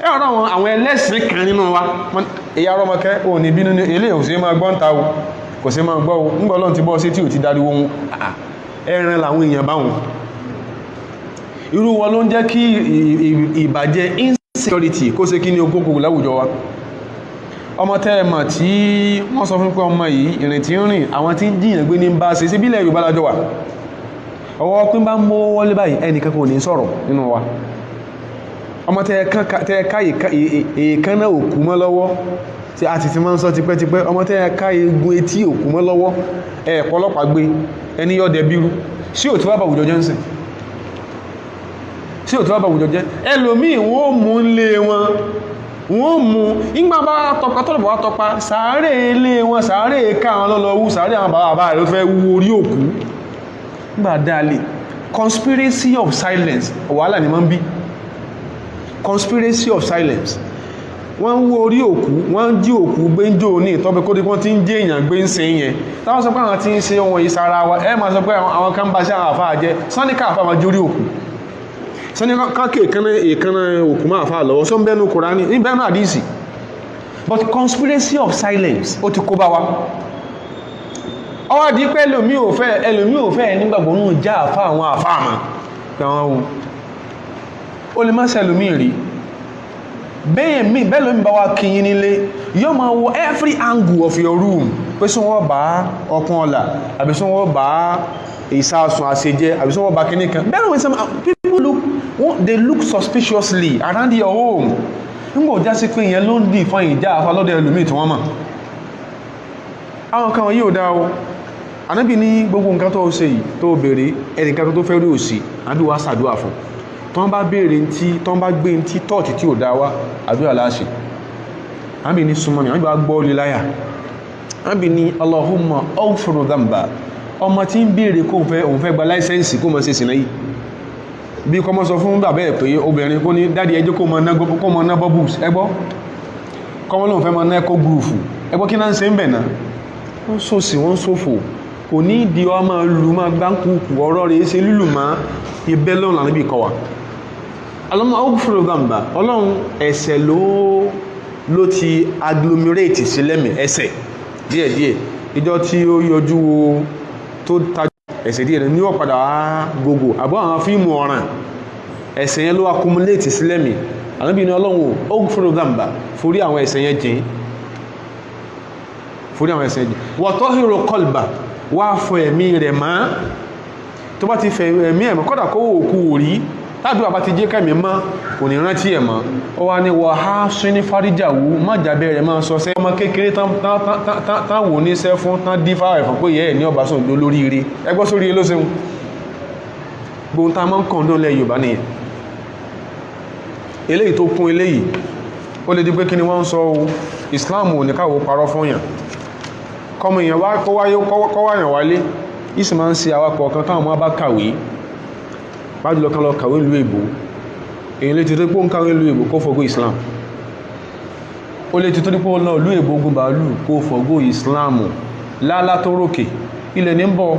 ẹ̀rọ àwọn ẹlẹ́sìn kan nínú wa ìyá ọmọkẹ́ ò ní bínú ní ilé òsì máa gbọ́n ta o kò sí máa gbọ́ o ńgbọ́ lọ́n ti bọ́ sí tí ò ti dáríwó wọn ẹran làwọn èèyàn báwọn irú wọn ló ń jẹ́ kí ìbàjẹ́ insecurity kó ṣe kí ní ogógó láwùjọ wa ọmọ tẹ́ẹ̀mà tí wọ́n sọ fún pé ọmọ yìí ìrìn tí ń rìn àwọn tí ń jìyàn gbé ní bá ṣe sí bílẹ̀ Yorùbá lájọ wà ọwọ́ pín bá ń mọ́ wọlé báyìí ẹnìkan kò ní sọ̀rọ̀ nínú wa ọmọ tẹ́ẹ̀ká èèkánná òkú mọ́ lọ́wọ́ tí a ti ti máa ń sọ tipẹ́tipẹ́ ọmọ tẹ́ẹ̀ká egun etí òkú mọ́ lọ́wọ́ ẹ̀pọ̀lọpàá gbé ẹni yọ́dẹ bírú sí ò tí wá bàwùjọ jẹ́ ń sìn sí ò tí wá bàwùjọ jẹ́ ẹlòmíì wọ́n mú lé wọn wọ́n mú ìgbà bá tọpa tọ́lọ̀bọ̀ wá tọpa sàárè ilé wọn sàárè káwọn lọ́lọ́wú sàárè àwọn bàbá rẹ̀ ló fẹ́ wú orí òkú nígbà dáalé conspiracy of silence wàhálà ni máa ń bí conspiracy of silence wọ́n ń wo orí òkú wọ́n ń jí òkú gbé ń jò ní ìtọ́bẹ̀ kó dé wọ́n ti ń jẹ́ èèyàn gbé ń ṣe yẹn táwọn sọ pé àwọn tí ń ṣe ohun ìsara wa ẹ máa sọ pé àwọn kan bá sí àwọn àfáà jẹ́ sọ́níkà àfáà máa jórí òkú sọ́níkà èèkánná òkú máa àfáà lọ́wọ́ só ń bẹ́nu Kùránì ní bẹ́nu àdísì but conspiracy of silence ó ti kó bá wa ọwọ́ di pé ẹlòmí ò fẹ́ nígbàgbọ́ nù já àfáà àwọn àfáà mọ́ àwọn o lè má ṣe ẹlòmí rí bẹ́ẹ̀ lómi bá wá kíyín nílé yóò máa wo every angle of your room pé sún wọ́n bá ọkùn ọ̀la àbí sún wọ́n bá ìsásùn àṣejẹ́ àbí sún wọ́n bá kíní kan bẹ́ẹ̀ wọ́n people look suspiciously around your home nígbà òjá sí pé ìyẹn ló ń dì fún ìjà àfà lọ́dọ̀ ẹlòmí tí wọ́n mọ̀ àwọn kan wọ́n yóò dá o Ànábì ní gbogbo nǹkan tó ṣe yìí tó béèrè ẹnìkan tó fẹ́ rí òsì Ànábì wá ṣàdúrà fún tọ́n bá béèrè tọ́n bá gbé tí tọ́ọ̀tì tí ò dá wá àdúrà láṣẹ Ànábì ní súnmọ́ mi Ànábì wá gbọ́ orí láyà Ànábì ní Allahumma aghfir dhanba ọmọ tí ń béèrè kó òun fẹ́ gba láìsẹ́ǹsì kó mọ́ sí ìsìnà yìí bí kọ́ mọ́ sọ fún bàbá ẹ̀ pé obìnrin kó ní dáàdì ẹjọ́ kó mọ́ ná bubbles ẹgbọ́ kọ́mọ́ lóun fẹ́ mọ́ ná ẹkọ́ gúrùfù ẹgbọ́ kí náà ń ṣe ń bẹ̀ náà wọ́n sòsì wọ́n sòfò kò ní ìdí ọmọ lù máa gbáǹkùkù ọ̀rọ̀ rẹ̀ ṣe lílù máa ibẹ̀ lọ́nà Ànábì kọ́ wa Allahumma aghfir dhanba ọlọ́run ẹ̀ṣẹ̀ ló ti agglomerate sí lẹ́mì ẹ̀ṣẹ̀ díẹ̀díẹ̀ ìjọ tí ó yọjú wo tó tajú ẹ̀ṣẹ̀ díẹ̀ ní ọ̀padà gbogbo àbọ̀ àwọn fíìmù ọ̀ràn ẹ̀ṣẹ̀ yẹn ló accumulate sí lẹ́mì Ànábì ní ọlọ́run aghfir dhanba forí àwọn ẹ̀ṣẹ̀ yẹn jìn wa tahhir qalba wá fọ ẹ̀mí rẹ̀ mọ́ tó bá ti fẹ́ ẹ̀mí ẹ̀mọ́ kọ́dà kó òkú rí tàbí àbá ti jẹ́ kẹ́mì mọ́ kò ní rántí ẹ̀ mọ́ ó wá ní wọ́n há sí ní fáríjàwú má jàbẹ́ rẹ̀ máa sọ sẹ́ ọmọ kékeré tán wò ní sẹ́ fún tán dí fáwẹ̀ fún pé yẹ́ ẹ̀ ní ọba sọ ìdó lórí ire ẹgbọ́ sórí ilé lóṣèlú gbóhun tá a máa ń kàn lónìí Yorùbá nìyẹn eléyìí tó kún eléyìí ó lè di pé kí ni wọ́n ń sọ Islam ò ní káwọ́ parọ́ fún yàn kọmọ èèyàn wá kọ́wáyàn wálé ìsì máa ń ṣe àwapọ̀ kan táwọn ọmọ bá kàwé bá jùlọ kan lọ kàwé ìlú èbó èyí lè ti tó dípò ń kàwé ìlú èbó kó fọ́gó Islam ó lè ti tó dípò náà ìlú èbó ogun bàálù kó fọ́gó Islam lálá tó rókè ilẹ̀ ní ń bọ̀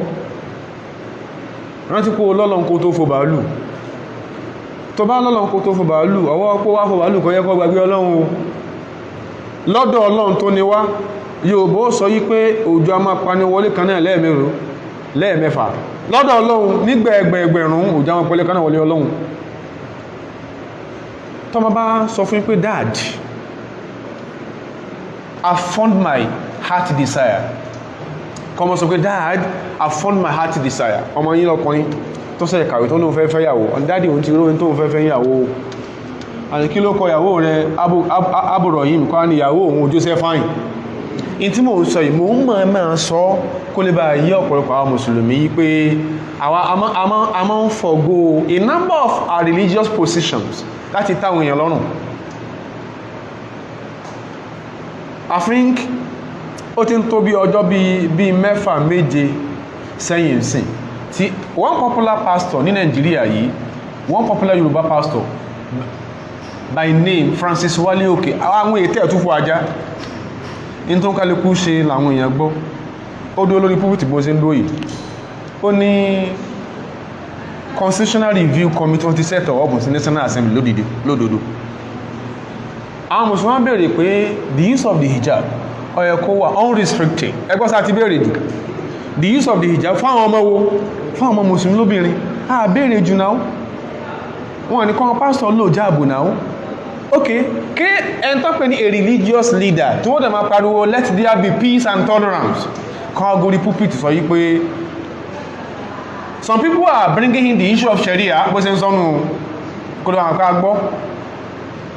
rántí pé lọ́lọ́n kó tó fò bàálù tó bá lọ́lọ́n kó tó fò bàálù ọwọ́ pó wá fò bàálù kọ́ yẹ kó gbàgbé Ọlọ́run lọ́dọ̀ Ọlọ́run tó ní wá Yorùbá sọ yí pé òjò a máa pani wọlé kan náà lẹ́ẹ̀mẹ́fà lọ́dọ̀ Ọlọ́run nígbà ẹgbẹ̀rún òjò a máa pọlé kan náà wọlé Ọlọ́run tọ́mọ bá sọ fún pé Dad, I found my heart desire kọmọ sọ pé Dad, I found my heart desire ọmọ yín lọkùnrin tó sẹ́ kàwé tó lóun fẹ́ fẹ́ yàwó Daddy òun ti róyìn tó fẹ́ fẹ́ yàwó àti kí ló kọ yàwó rẹ̀ Abúrọ̀yìn kọ́ ní yàwó òun Josephine in tí mo sọ yìí mo ń máa sọ kó lè bá yí ọ̀pọ̀lọpọ̀ àwọn mùsùlùmí pé a máa ń forgo a number of our religious positions láti táwọn èèyàn lọ́rùn. I think ó ti ń tó bí ọjọ́ bí 6-7 sẹ́yìn sìn tí one popular pastor ní Nàìjíríà yìí one popular Yorùbá pastor by name Francis Wale Oke àwọn ètò ẹ̀túfò ajá in tó ń kálukú ṣe làwọn èèyàn gbọ́ ó dó lórí púpùtì bó ṣe ń dóyìí ó ní Constitutional Review Committee wọ́n ti set up sí National Assembly lódodo àwọn mùsùlùmí béèrè pé the use of the hijab ó yẹ kó wà unrestricted ẹgbọ́n sá ti béèrè jù the use of the hijab fún àwọn ọmọ wo fún àwọn mùsùlùmí lóbìnrin a béèrè jù náà wọ́n ní kọ́ pásítọ̀ lò jáàbù náà ok kí ẹn tó pè ní a religious leader tí wọ́n dẹ̀ máa pariwo let there be peace and tolerance kan agori pulpit sọ yí pé some people are bringing in the issue of Sharia bó ṣe ń sọnù kó ló wà ká gbọ́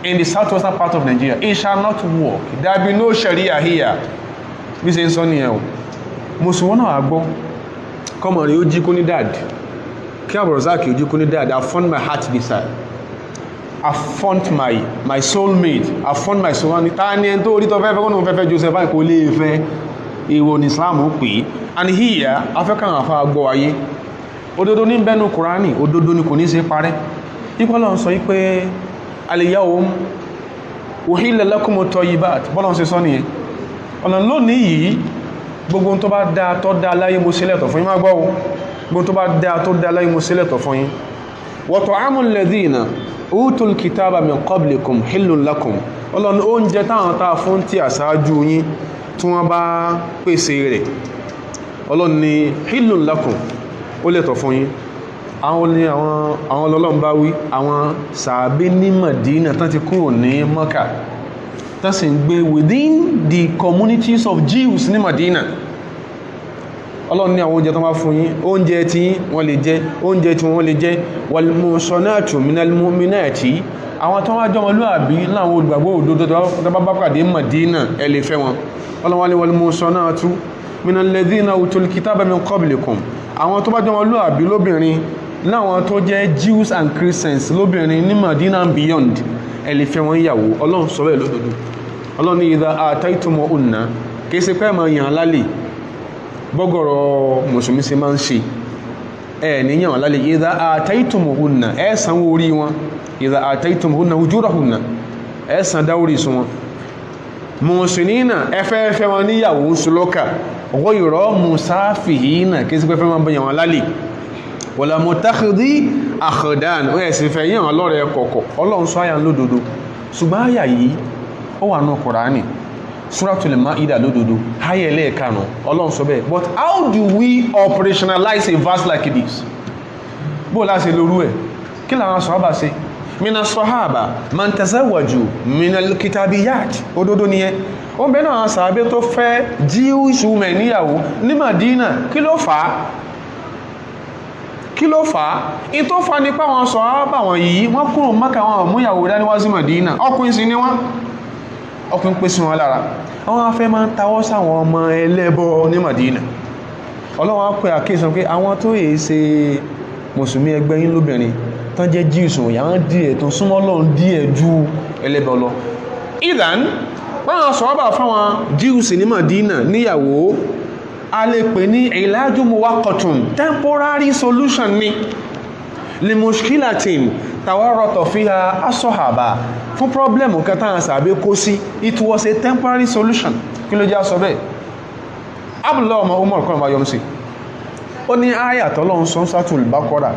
in the southwestern part of Nigeria it shall not work there be no Sharia here bí ṣe ń sọ nìyẹn o mùsùlùmí náà gbọ́ kọ́mọ̀ rí ó jí kó ní dad kí àbùrọ̀sáàkì ó jí kó ní dad I found my heart desire I found my soulmate I found my soulmate ta ni ẹni tó orí tó fẹ́fẹ́ kó ní fẹ́fẹ́ Josephine kò lè fẹ́ èèwọ̀ ní Islam ó pè é and here afẹ́kàn àfá gbọ́ ayé òdodo ní bẹ́nu Kùránì òdodo ni kò ní ṣe parẹ́ ìpọ́lọ̀ sọ wípé al-yawma uhilla lakumut tayyibat bọ́lọ̀ ṣe sọ nìyẹn ọ̀nà lónìí yìí gbogbo tó bá dáa tó dáa láyé mo ṣe lẹ́tọ̀ fún yín má gbọ́ gbogbo tó bá dáa tó dáa láyé mo ṣe lẹ́tọ̀ fún yín wa ta'amul ladhina utul kitaba min qablikum hillun lakum ọlọ́ni oúnjẹ táwọn táa fún tí àṣáájú yín tí wọ́n bá pèsè rẹ̀ ọlọ́ni hillun lakum ó lẹ́tọ̀ fún yín àwọn ọlọ́run bá wí àwọn sàábé ní Madina tán ti kúrò ní Mọ́kà tán sì ń gbé within the communities of Jews ní Madina ọlọ́run ní àwọn oúnjẹ tán bá fún yín oúnjẹ tí wọ́n lè jẹ oúnjẹ tí wọ́n lè jẹ wal muhsanatu minal mu'minati àwọn tó wá jọmọlúàbí láwọn olùgbàgbọ́ òdodo tó bá pàdé Madina ẹ lè fẹ́ wọn ọlọ́wọ́ wal muhsanatu minal ladhina utul kitaba min qablikum àwọn tó bá jọmọlúàbí lóbìnrin láwọn tó jẹ́ Jews and Christians lóbìnrin ní Madina and beyond ẹ lè fẹ́ wọn ìyàwó ọlọ́run sọ bẹ́ẹ̀ lódodo ọlọ́run ní idha ataytumuhunna kìí ṣe pé máa yàn lálẹ́ bọ́gọ̀rọ̀ mùsùlùmí ṣe máa ń ṣe ẹ níyàn lálẹ́ idha ataytumuhunna ẹ sanwó orí wọn idha ataytumuhunna ujurahunna ẹ san dáwórí sun wọn muhsinina ẹ fẹ́ wọn níyàwó sùlọ́kà ghayra musafihina kìí ṣe pé fẹ́ máa bẹ̀yàn wọn lálẹ́ wala mutakhidhi akhdan ó yẹ sì fẹ́ yàn lọ́rẹ̀ kọ̀kọ̀ ọlọ́run sọ àyà lódodo ṣùgbọ́n àyà yìí ó wà ní Kùránì Suratul Ma'idah lódodo àyà ẹlẹ́ẹ̀kanu ọlọ́run sọ bẹ́ẹ̀ but how do we operationalize a verse like this bó láti lórú ẹ̀ kí làwọn sọ̀hábà ṣe mina sọ̀hábà man tazawwaju minal kitabiyat òdodo nìyẹn ó bẹ́ẹ̀ náà sàábé tó fẹ́ Jewish women níyàwó ní Madina kí ló fà á in tó fa nípa wọn sọ̀hábà wọn yìí wọ́n kúrò Mákà wọn múyàwó dání wá sí Madina ọkùnrin sí ní wọ́n ọkùnrin pèsè wọn lára àwọn afẹ́ máa ń tawọ́ sáwọn ọmọ ẹlẹ́bọ ní Madina ọlọ́wọ́n á pè àkíyèsí pé àwọn tó yẹ ṣe mùsùlùmí ẹgbẹ́ yín lóbìnrin tán jẹ́ Jews wọ̀nyí àwọn díẹ̀ tó súnmọ́ Ọlọ́run díẹ̀ ju ẹlẹ́bọ lọ ìdán báwọn sọ̀hábà fáwọn Jews ní Madina níyàwó a lè pè ní ìlàjú muwaqqatun temporary solution ni li mushkilatin tawarrata fiha as-sahaba fún problem kẹta sàbẹ́ kó sí it was a temporary solution kí ló jẹ́ sọ bẹ́ẹ̀ Abdullah ọmọ Umar kan bá yọm sí ó ní àyà tọ́lọ́run Suratul Baqara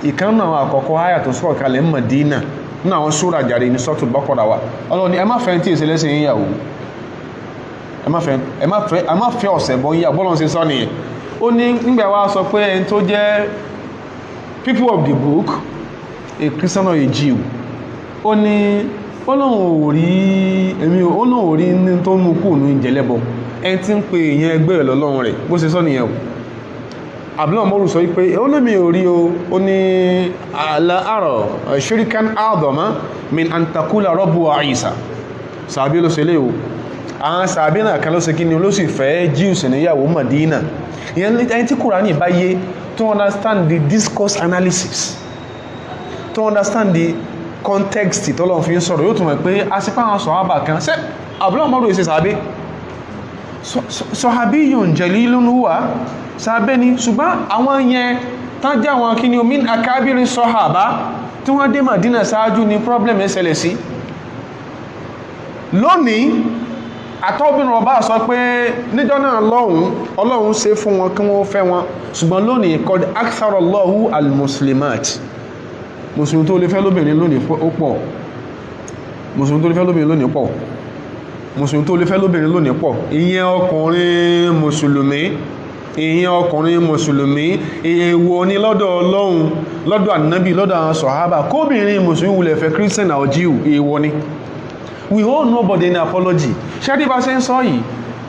ìkan náà àkọ́kọ́ àyà tó sọ̀rọ̀ kalẹ̀ Madina ní àwọn súra jàre ní Suratul Baqara wa ọlọ́run ni ẹ má fẹ́ tí ìṣẹ́lẹ́sìn yíyàwó ẹ má fẹ́ ọ̀sẹ̀ bọ́ yíyà bọ́lọ́n sí sọ nìyẹn ó ní nígbà wá sọ pé ẹni tó jẹ́ people of the book a Christian or a Jew ó ní Ọlọ́run ò rí ní tó mú kù ní ìjẹ́lẹ́bọ ẹni tí ń pe èèyàn ẹgbẹ́ rẹ̀ lọ́lọ́run rẹ̀ bó ṣe sọ nìyẹn o Abdullah mọ́rù sọ wípé ó ní mi ò rí o ó ní àlàárọ̀ shirikan a'dama min an taqula rabbu Isa sàbí ló ṣe lé o àwọn sàbí náà kan ló ṣe kí ni ló sì fẹ́ Jews níyàwó Madina ìyẹn ẹni tí Kùránì bá yé to understand the discourse analysis to understand the context tọ́lọ́run fi ń sọ̀rọ̀ yóò tún mọ̀ pé àṣìpá àwọn sọ̀hábà kan ṣe Abdullah mọ́rù ìṣe sàbí sahabiyyun jalilun huwa sàbẹ́ ni ṣùgbọ́n àwọn yẹn tán jẹ́ àwọn kí ni min akabiri sọ̀hábà tí wọ́n dé Madina ṣáájú ni problem ẹsẹ̀lẹ̀ sí lónìí àtọ́bìnrin ọba sọ pé níjọ́ náà Ọlọ́run ṣe fún wọn kí wọ́n fẹ́ wọn ṣùgbọ́n lónìí qad akthara Allahu al-muslimat mùsùlùmí tó lè fẹ́ lóbìnrin lónìí ó pọ̀ mùsùlùmí tó lè fẹ́ lóbìnrin lónìí pọ̀ mùsùlùmí tó lè fẹ́ lóbìnrin lónìí pọ̀ ìyẹn ọkùnrin mùsùlùmí èèwọ̀ ni lọ́dọ̀ Ọlọ́run lọ́dọ̀ ànábì lọ́dọ̀ àwọn sọ̀hábà kóbìnrin mùsùlùmí wulẹ̀ fẹ́ Christian or Jew èèwọ̀ ni we owe nobody an apology ṣẹ́rí bá ṣe ń sọ yìí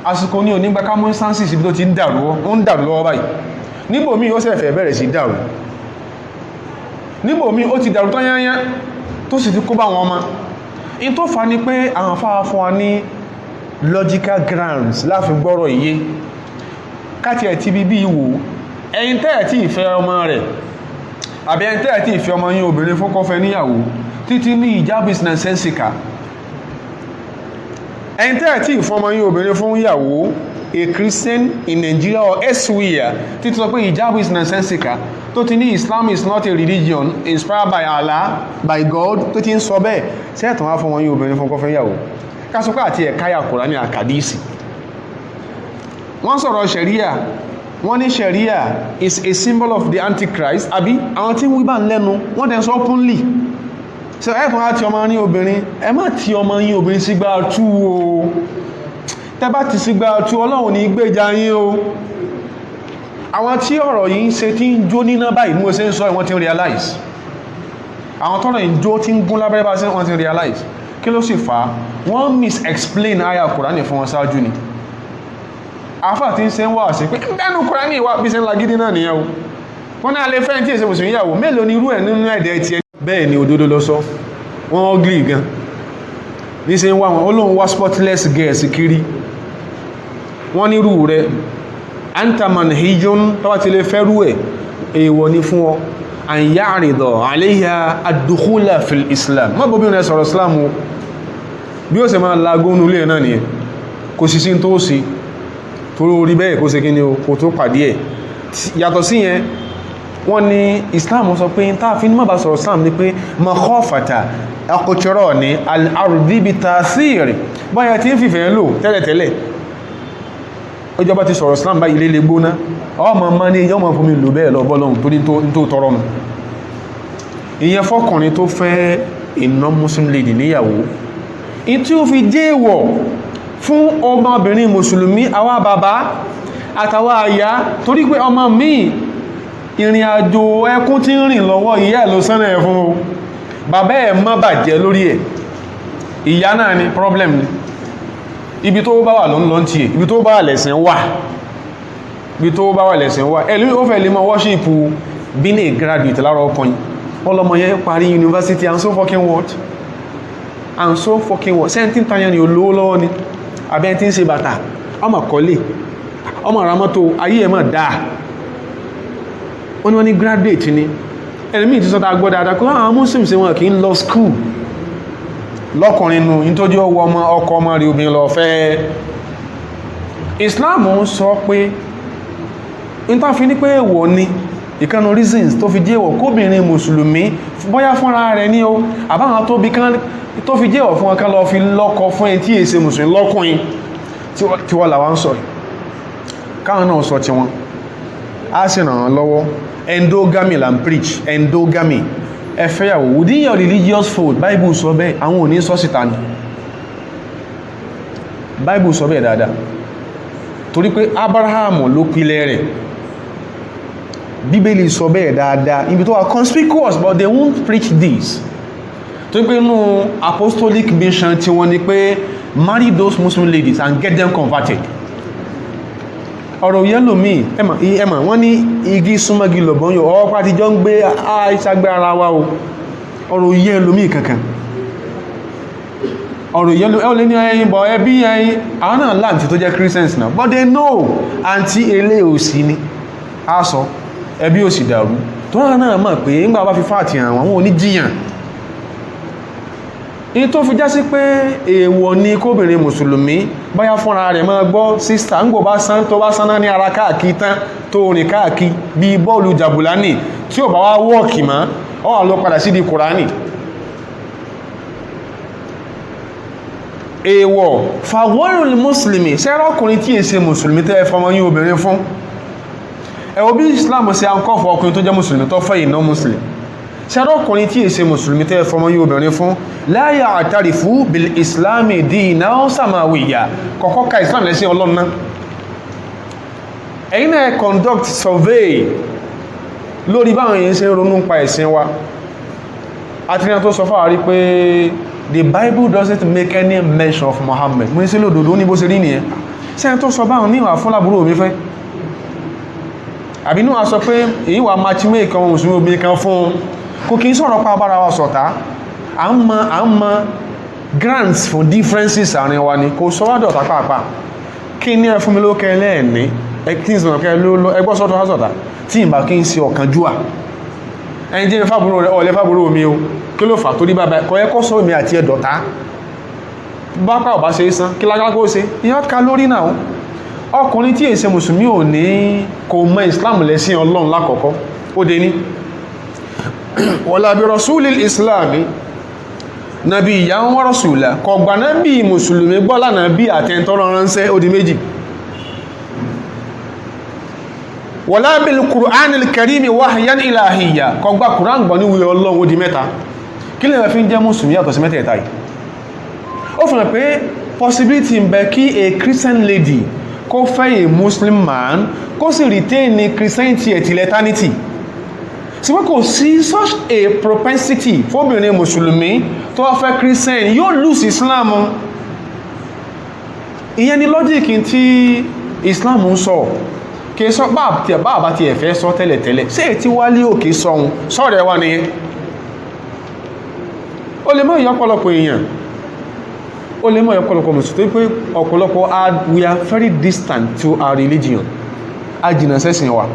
àsìkò ní onígbà ká mú instances ibi tó ti ń dàrú lọ́wọ́ báyìí níbòmí ó sì fẹ́ bẹ̀rẹ̀ sí dàrú níbòmí ó ti dàrú tán yányá tó sì ti kó bá wọn ọmọ in tó fa ni pé àwọn afáwà fún wa ní logical grounds láfi gbọ́rọ̀ iye káti ẹ̀ ti bíbí ìwò ẹ̀yin tẹ́ẹ̀ tí ìfẹ́ ọmọ rẹ̀ àbí ẹ̀yin tẹ́ẹ̀ tí ìfẹ́ ọmọ yín obìnrin fún kọfẹ́ níyàwó títí ní ìjábù nonsensical ẹ̀yin tẹ́ẹ̀ tí ìfẹ́ ọmọ yín obìnrin fún ìyàwó a Christian in Nigeria or elsewhere tí sọ pé hijab is nonsensical, tó ti ní Islam is not a religion inspired by Allah, by God, tó ti ń sọ bẹ́ẹ̀, ṣé ẹ̀tàn wá fún wọn yí obìnrin fún kọfẹ́ yàwó ká sọ pé àti ẹ̀káyà Kùránì àkàdísì. Wọ́n sọ̀rọ̀ Sharia, wọ́n ní Sharia is a symbol of the Antichrist, àbí àwọn tí wí bá ń lẹ́nu wọ́n tẹ́ sọ openly. So ẹ̀tàn wá ti ọmọ ní obìnrin, ẹ má ti ọmọ yín obìnrin sígbà tú o, tẹ́bá ti sígbà tú Ọlọ́run ní gbèjà yín o. Àwọn tí ọ̀rọ̀ yìí ń ṣe tí ń jó níná báyìí mú ṣe ń sọ ìwọ́n ti ń realize, àwọn tọ́rọ̀ ìjó tí ń gún lábẹ́rẹ́ bá sí wọ́n ti ń realize. Kí ló sì fà á? Wọ́n mis-explain àyà Kùránì fún wọn ṣáájú ni. Àfà tí ń ṣe ń wà sí pé bẹ́ẹ̀nu Kùránì wà bí ṣe ń lagídí náà nìyẹn o, wọ́n náà lè fẹ́ tí èsè mùsùlùmí yàwó mélòó ni irú ẹ̀ nínú ẹ̀dẹ̀ ti ẹ. Bẹ́ẹ̀ ni òdodo lọ sọ, wọ́n ugly gan ní ṣe ń wá wọn, Ọlọ́run wá spotless girls kiri, wọ́n ní irú rẹ̀ antaman hijun tọ́wà ti lè fẹ́rú ẹ̀ èèwọ̀ ní fún ọ an ya'rida alayha ad-dukhula fil Islam. Má bọ́bí rẹ̀ sọ̀rọ̀ Islam o, bí ó ṣe máa lagónú ilé náà nìyẹn, kò sí sí tó sí torí orí bẹ́ẹ̀ kó ṣe kí ni o kò tó pàdé ẹ̀. Yàtọ̀ sí yẹn, wọ́n ní Islam sọ pé táàfin má bá sọ̀rọ̀ Islam ní pé makhafata akọ̀chọ́rọ̀ ní al-ardi bi ta'thir, báyẹ̀ tí ń fìfẹ́ lò tẹ́lẹ̀tẹ́lẹ̀ ọjọ́bá ti sọ̀rọ̀ Islam bá ilé lè gbóná ọmọ ma ní ọmọ fún mi lò bẹ́ẹ̀ lọ bọ́lọ́hun torí tó tọrọ nù. Ìyẹn fọ́kùnrin tó fẹ́ iná Muslim lady níyàwó, in tí ó fi jẹ́ èèwọ̀ fún ọmọbìnrin mùsùlùmí àwa bàbá àtàwà àyà, torí pé ọmọ míì ìrìn àjò ẹkún tí ń rìn lọ́wọ́ ìyá ẹ̀ ló sánà ẹ̀ fún o, bàbá ẹ̀ má bàjẹ́ lórí ẹ̀, ìyá náà ni problem ni. Ibi tó bá wà ló ń lọ tí ẹ̀, ibi tó bá wà lẹ̀sìn wà, ibi tó bá wà lẹ̀sìn wà. Ẹ̀lú ó fẹ́ lè mọ́ worship being a graduate lára ọkùnrin, ọlọ́mọ yẹn parí university and so fucking what, and so fucking what, 17 tanyẹ ni olówó lọ́wọ́ ni, abẹ́ tí ń ṣe bàtà, ọmọ kọ́lé, ọmọ ramọ́tò, ayé ẹ̀ mọ̀ dáa, wọ́n ní graduate ni. Ẹ̀lẹ́mí ti sọ́ta gbọ́ dáadáa kó àwọn Muslim ṣe wọn kì í lọ school lọ́kùnrin nù nítorí ọwọ́ ọmọ ọkọ ọmọ rí obìnrin lọ fẹ́. Islam ń sọ pé ìtàfi ní pé èèwọ̀ ni ìkànnà reasons tó fi jẹ́wọ̀ kóbìnrin mùsùlùmí bóyá fúnra rẹ̀ ní o àbáwọn tó fi jẹ́wọ̀ fún ọkàn lọ fi lọ́kọ fún ẹni tí èsè mùsùlùmí lọ́kùnrin tí wọ́n làwọn sọ káwọn náà sọ tí wọ́n á sì ràn án lọ́wọ́. Endogamy la ń preach, endogamy, ẹfẹ́yàwó within your religious fold. Bible sọ bẹ́ẹ̀, àwọn òní sọ síta ní Bible sọ bẹ́ẹ̀ dáadáa, torí pé Abraham ló pilẹ̀ rẹ̀, Bíbélì sọ bẹ́ẹ̀ dáadáa, ibi tó wà conspicuous, but they won't preach this. Torí pé inú apostolic mission tí wọ́n ní pé marry those Muslim ladies and get them converted. Ọ̀rọ̀ yẹ́lò míì ẹmà wọ́n ní igi súnmọ́gi lọ̀bọ̀n yóò ọwọ́ pàtí jọ ń gbé àìsàgbé ara wa o. Ọ̀rọ̀ yẹ́lò míì kankan, ọ̀rọ̀ yẹ́lò ẹ́ olè ní ẹyin bọ̀ ẹbí ẹyin àwọn náà láti tó jẹ́ Christians náà, but they know àǹtí elé òsì ni a sọ ẹbí òsì dàrú tó náà mọ̀ pé ńgbà bá fi fàtì hàn wọn ò ní jiyàn. Ní tó fi já sí pé èèwọ̀ ni kóbìnrin mùsùlùmí báyá fúnra rẹ̀ máa gbọ́ sísta ń gbò bá sán tó bá sáná ní ara káàkiri tán tó rìn káàkiri bí bọ́ọ̀lù jàbùlánì tí ò bá wá wọ́ọ̀kì mọ́ ọ wà lọ padà sí di Kùránì. Èèwọ̀ fàwọ́rùn mùsùlùmí sẹ́rọ̀kùnrin tí èsè mùsùlùmí tẹ́ fọmọ yín obìnrin fún. Ẹ̀wọ̀ bí Islam ṣe àǹkọ́fọ́ ọkùnrin tó jẹ́ mùsùlùmí tó fẹ́ ìná mùsùlùmí, sẹ́rọ̀kùnrin tí èsè mùsùlùmí tẹ́ fọmọ yín obìnrin fún la ya'tarifu bil islami dinan samawiyya, kọ̀kọ́ ka Islam lẹ́sìn ọlọ́nà. Ẹ̀yin náà conduct survey lórí báwọn èèyàn ṣe ń ronú pa ẹ̀sìn wa. Àtìríyàn tó sọ fáwà rí pé the Bible doesn't make any mention of Muhammad. Mo ní sí lòdòdó ní bó ṣe rí nìyẹn. Sẹ́yìn tó sọ báwọn níwà fún lábúrò mi fẹ́, àbínú a sọ pé èyí wà matchmake ọmọ mùsùlùmí obìnrin kan fún kò kí ń sọ̀rọ̀ pa bára wa sọ̀tá. À ń mọ grants for differences àárín wa ni kò sọ́wọ́dọ̀ tàpáàpá kí ní ẹ fún mi lókè lẹ́ẹ̀ní kí n sọ̀rọ̀ kẹ́ ẹgbọ́ sọ́tọ̀ sọ̀tá tí ìbá kí n sí ọ̀kan jùà ẹni jẹ́ fàbúrò rẹ̀ ọ̀lẹ́ fàbúrò mi o kí ló fà torí bàbá kọ́ ẹkọ́ sọ mi àti ẹ̀dọ̀ta bá pà ọ̀bá ṣe sán kí lágágó ṣe ìyá ká lórí náà ọkùnrin tí èsẹ mùsùlùmí ò ní kò mọ̀ Islam lẹ́sìn Ọlọ́run lákọ̀ọ́kọ́ ó dé ní wala bi rasulil islami nabiyyan wa rasula kò gbà nábì mùsùlùmí gbọ́ lánàbí àtẹntọ́rọ ránṣẹ́ ó di méjì wala bil qur'anil karimi wahyan ilahiyya kò gbà Qur'an gbọ́ ní wí Ọlọ́run ó di mẹ́ta kí lè fi ń jẹ́ mùsùlùmí yàtọ̀ sí mẹ́tẹ̀ẹ̀ta yìí ó fi hàn pé possibility ń bẹ kí a Christian lady kó fẹ́ a Muslim man kó sì retain ní Christianity till eternity sí wọ́n kò sí such a propensity fóbìnrin mùsùlùmí tó wá fẹ́ Christian yóò lose Islam ìyẹn ni logic tí Islam ń sọ kì í sọ bá ti ẹ̀fẹ́ sọ tẹ́lẹ̀tẹ́lẹ̀ sí èyí tí wálé òkè sọun sọ́rẹ̀ wà nìyẹn ó lè mọ́ ìyọ́pọ̀lọpọ̀ èèyàn ó lè mọ́ ìyọ́pọ̀lọpọ̀ mùsùlùmí pé ọ̀pọ̀lọpọ̀ we are very distant to our religion a jìnà sẹ́sìn wa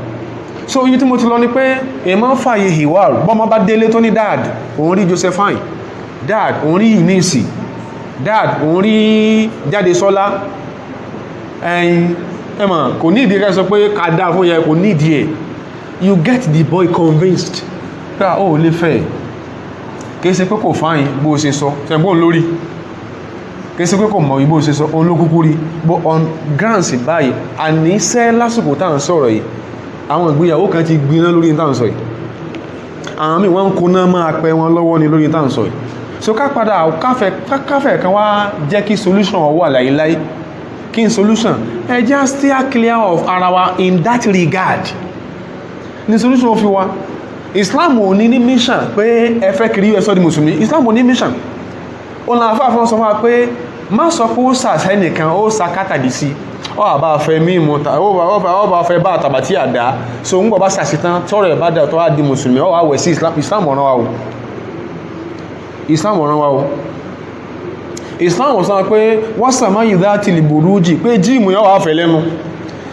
so iye tí mo ti lọ ní pé èèmọ́ fàyè hiwar bọ́mọ bá délé tó ní dad òun rí Josephine dad òun rí Eunice dad òun rí Jádesọ́lá ẹmọ̀ kò ní ìdí rẹ̀ sọ pé kàdá fún yẹ kò ní ìdí ẹ̀ you get the boy convinced pé ó lè fẹ́ kìí ṣe pé kò fáyìn bó ṣe sọ ṣẹ̀gbọ́n lórí kìí ṣe pé kò mọ̀ ìbó ṣe sọ òun ló kúkú rí but on grounds báyìí àníṣẹ́ lásìkò tá à ń sọ̀rọ̀ yìí àwọn ìgbéyàwó kan ti gbiná lórí tá à ń sọ yìí àwọn míì wọ́n ń kóná máa pẹ wọn lọ́wọ́ ní lórí tá à ń sọ yìí so ká padà káfẹ́ kan wá jẹ́ kí solution wà láyéláyé kí n solution ẹ jẹ́ steer clear of ara wa in that regard ní solution fi wa Islam ò ní mission pé ẹ fẹ́ kiri ẹ̀sọ́ di mùsùlùmí Islam ò ní mission ó náà fáfẹ́ sọ fún wa pé má sọ pé ó sàṣẹ́ nìkan ó sàkátàdì sí ọ àbá fẹ́ mímú ọ bá fẹ́ bá àtàbàtì àdá so ń gbọ́ bá sàṣetán tọ́rọ̀ ẹ̀ bá dà tó wá di mùsùlùmí ọ wà wẹ̀ sí Islam ọ̀ràn wa o Islam ọ̀ràn wa o Islam ọ̀sán pé wọ́n sàmá yìí dá tìlì burújì pé jíìmù yọ wà fẹ́ lẹ́nu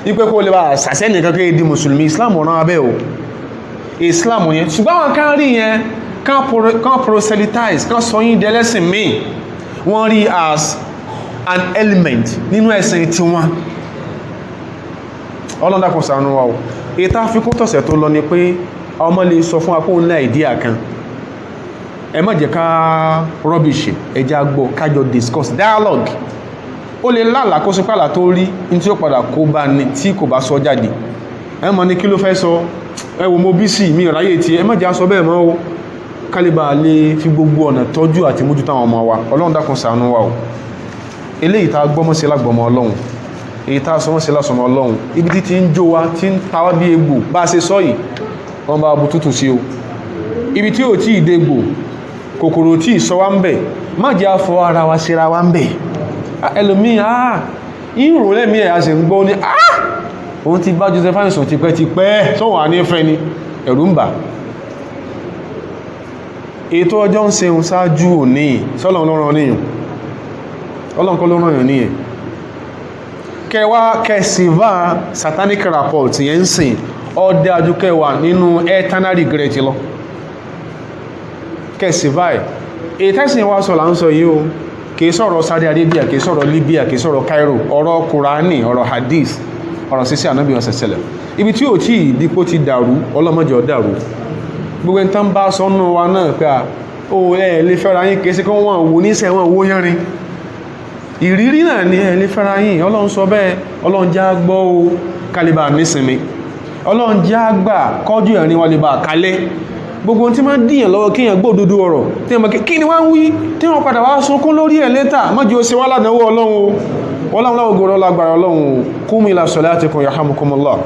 wípé kó lè bá sàṣẹ́ nìkan kí di mùsùlùmí Islam ọ̀ràn wa bẹ́ẹ̀ o Islam yẹn ṣùgbọ́n àwọn kan rí yẹn kan proselytize kan sọ yín dẹ́lẹ́sìn míì wọ́n rí as an element nínú ẹ̀sìn tí wọ́n ọlọ́dàkùn ṣàánú wa o ìta fikún tọ̀sẹ̀ tó lọ ni pé ọmọ lè sọ fún apóhùn náà ìdíyà kan ẹ má jẹ́ ká rọ́bìṣì ẹjá gbọ́ kájọ discuss dialogue ó lè lálà kó sí pàlà tó rí ní tí ó padà kó bá ní tí kò bá sọ jáde ẹ mọ̀ ní kí ló fẹ́ sọ ẹ wò mo bí sí mi ráyè tí ẹ má jẹ́ sọ bẹ́ẹ̀ mọ́ o kálíbà lè fi gbogbo ọ̀nà tọ́jú àti mójútó àwọn ọmọ wa ọlọ́run dákun ṣàánú wa o eléyìí tá gbọ́mọ́sí lágbọ́mọ́ ọlọ́run èyí tá sọmọ́sí lásọmọ́ ọlọ́run ibi tí ti ń jó wa tí ń tawá bí egbò bá ṣe sọ yìí wọ́n bá bu tútù sí o ibi tí ò tí ì dégbò kòkòrò tí ì sọ wá ń bẹ̀ má jẹ́ afọ ara wa síra wá ń bẹ̀ ẹlòmíì ìrò lẹ́mí ẹ̀ a sì ń gbọ́ ní òun ti bá Josephine sùn tipẹ́ tó wà ní fẹ́ ni ẹ̀rù ń bà ètò ọjọ́ ń seun ṣáájú òní sọ́lọ̀ lọ́rọ̀ níyàn ọlọ́nkọ́ ló ràn yàn ní ẹ̀ kẹwàá kẹsìvá satanic rapport yẹn ń sìn ọdẹ ajúkẹwà nínú eternal regret lọ kẹsìvá ẹ̀ ìtẹ́sìn wa sọ là ń sọ yìí o kìí sọ̀rọ̀ Saudi Arabia kìí sọ̀rọ̀ Libya kìí sọ̀rọ̀ Cairo ọ̀rọ̀ Kùránì ọ̀rọ̀ hadith ọ̀rọ̀ sísí ànábì ọ̀sẹ̀sẹ̀lẹ̀ ibi tí ò tí ìdípò ti dàrú ọlọ́mọdé ọ̀dàrú gbogbo ẹni tán bá sọ́nà wa náà pé ó lè fẹ́ra yín kìí sí kí wọ́n wò ní sẹ́wọ̀n owó yẹ́rin ìrírí náà ní ẹ lè fẹ́ra yín ọlọ́run sọ bẹ́ẹ̀ ọlọ́run já gbọ́ o kálíbà nísinmi ọlọ́run já gbà kọjú ẹ̀rin wọn lè bà kálẹ̀ gbogbo tí máa dìyàn lọ́wọ́ kíyàn gbọ́ òdodo ọ̀rọ̀ tí wọ́n kí ni wọ́n ń wí tí wọ́n padà wá sunkún lórí ẹ̀ létà mọ́jú ó ṣe wá ládánwó ọlọ́run o wọ́n láwọn láwọn gbọ́rọ̀ lágbára ọlọ́run o qumu ila salatikum yarhamukumullah.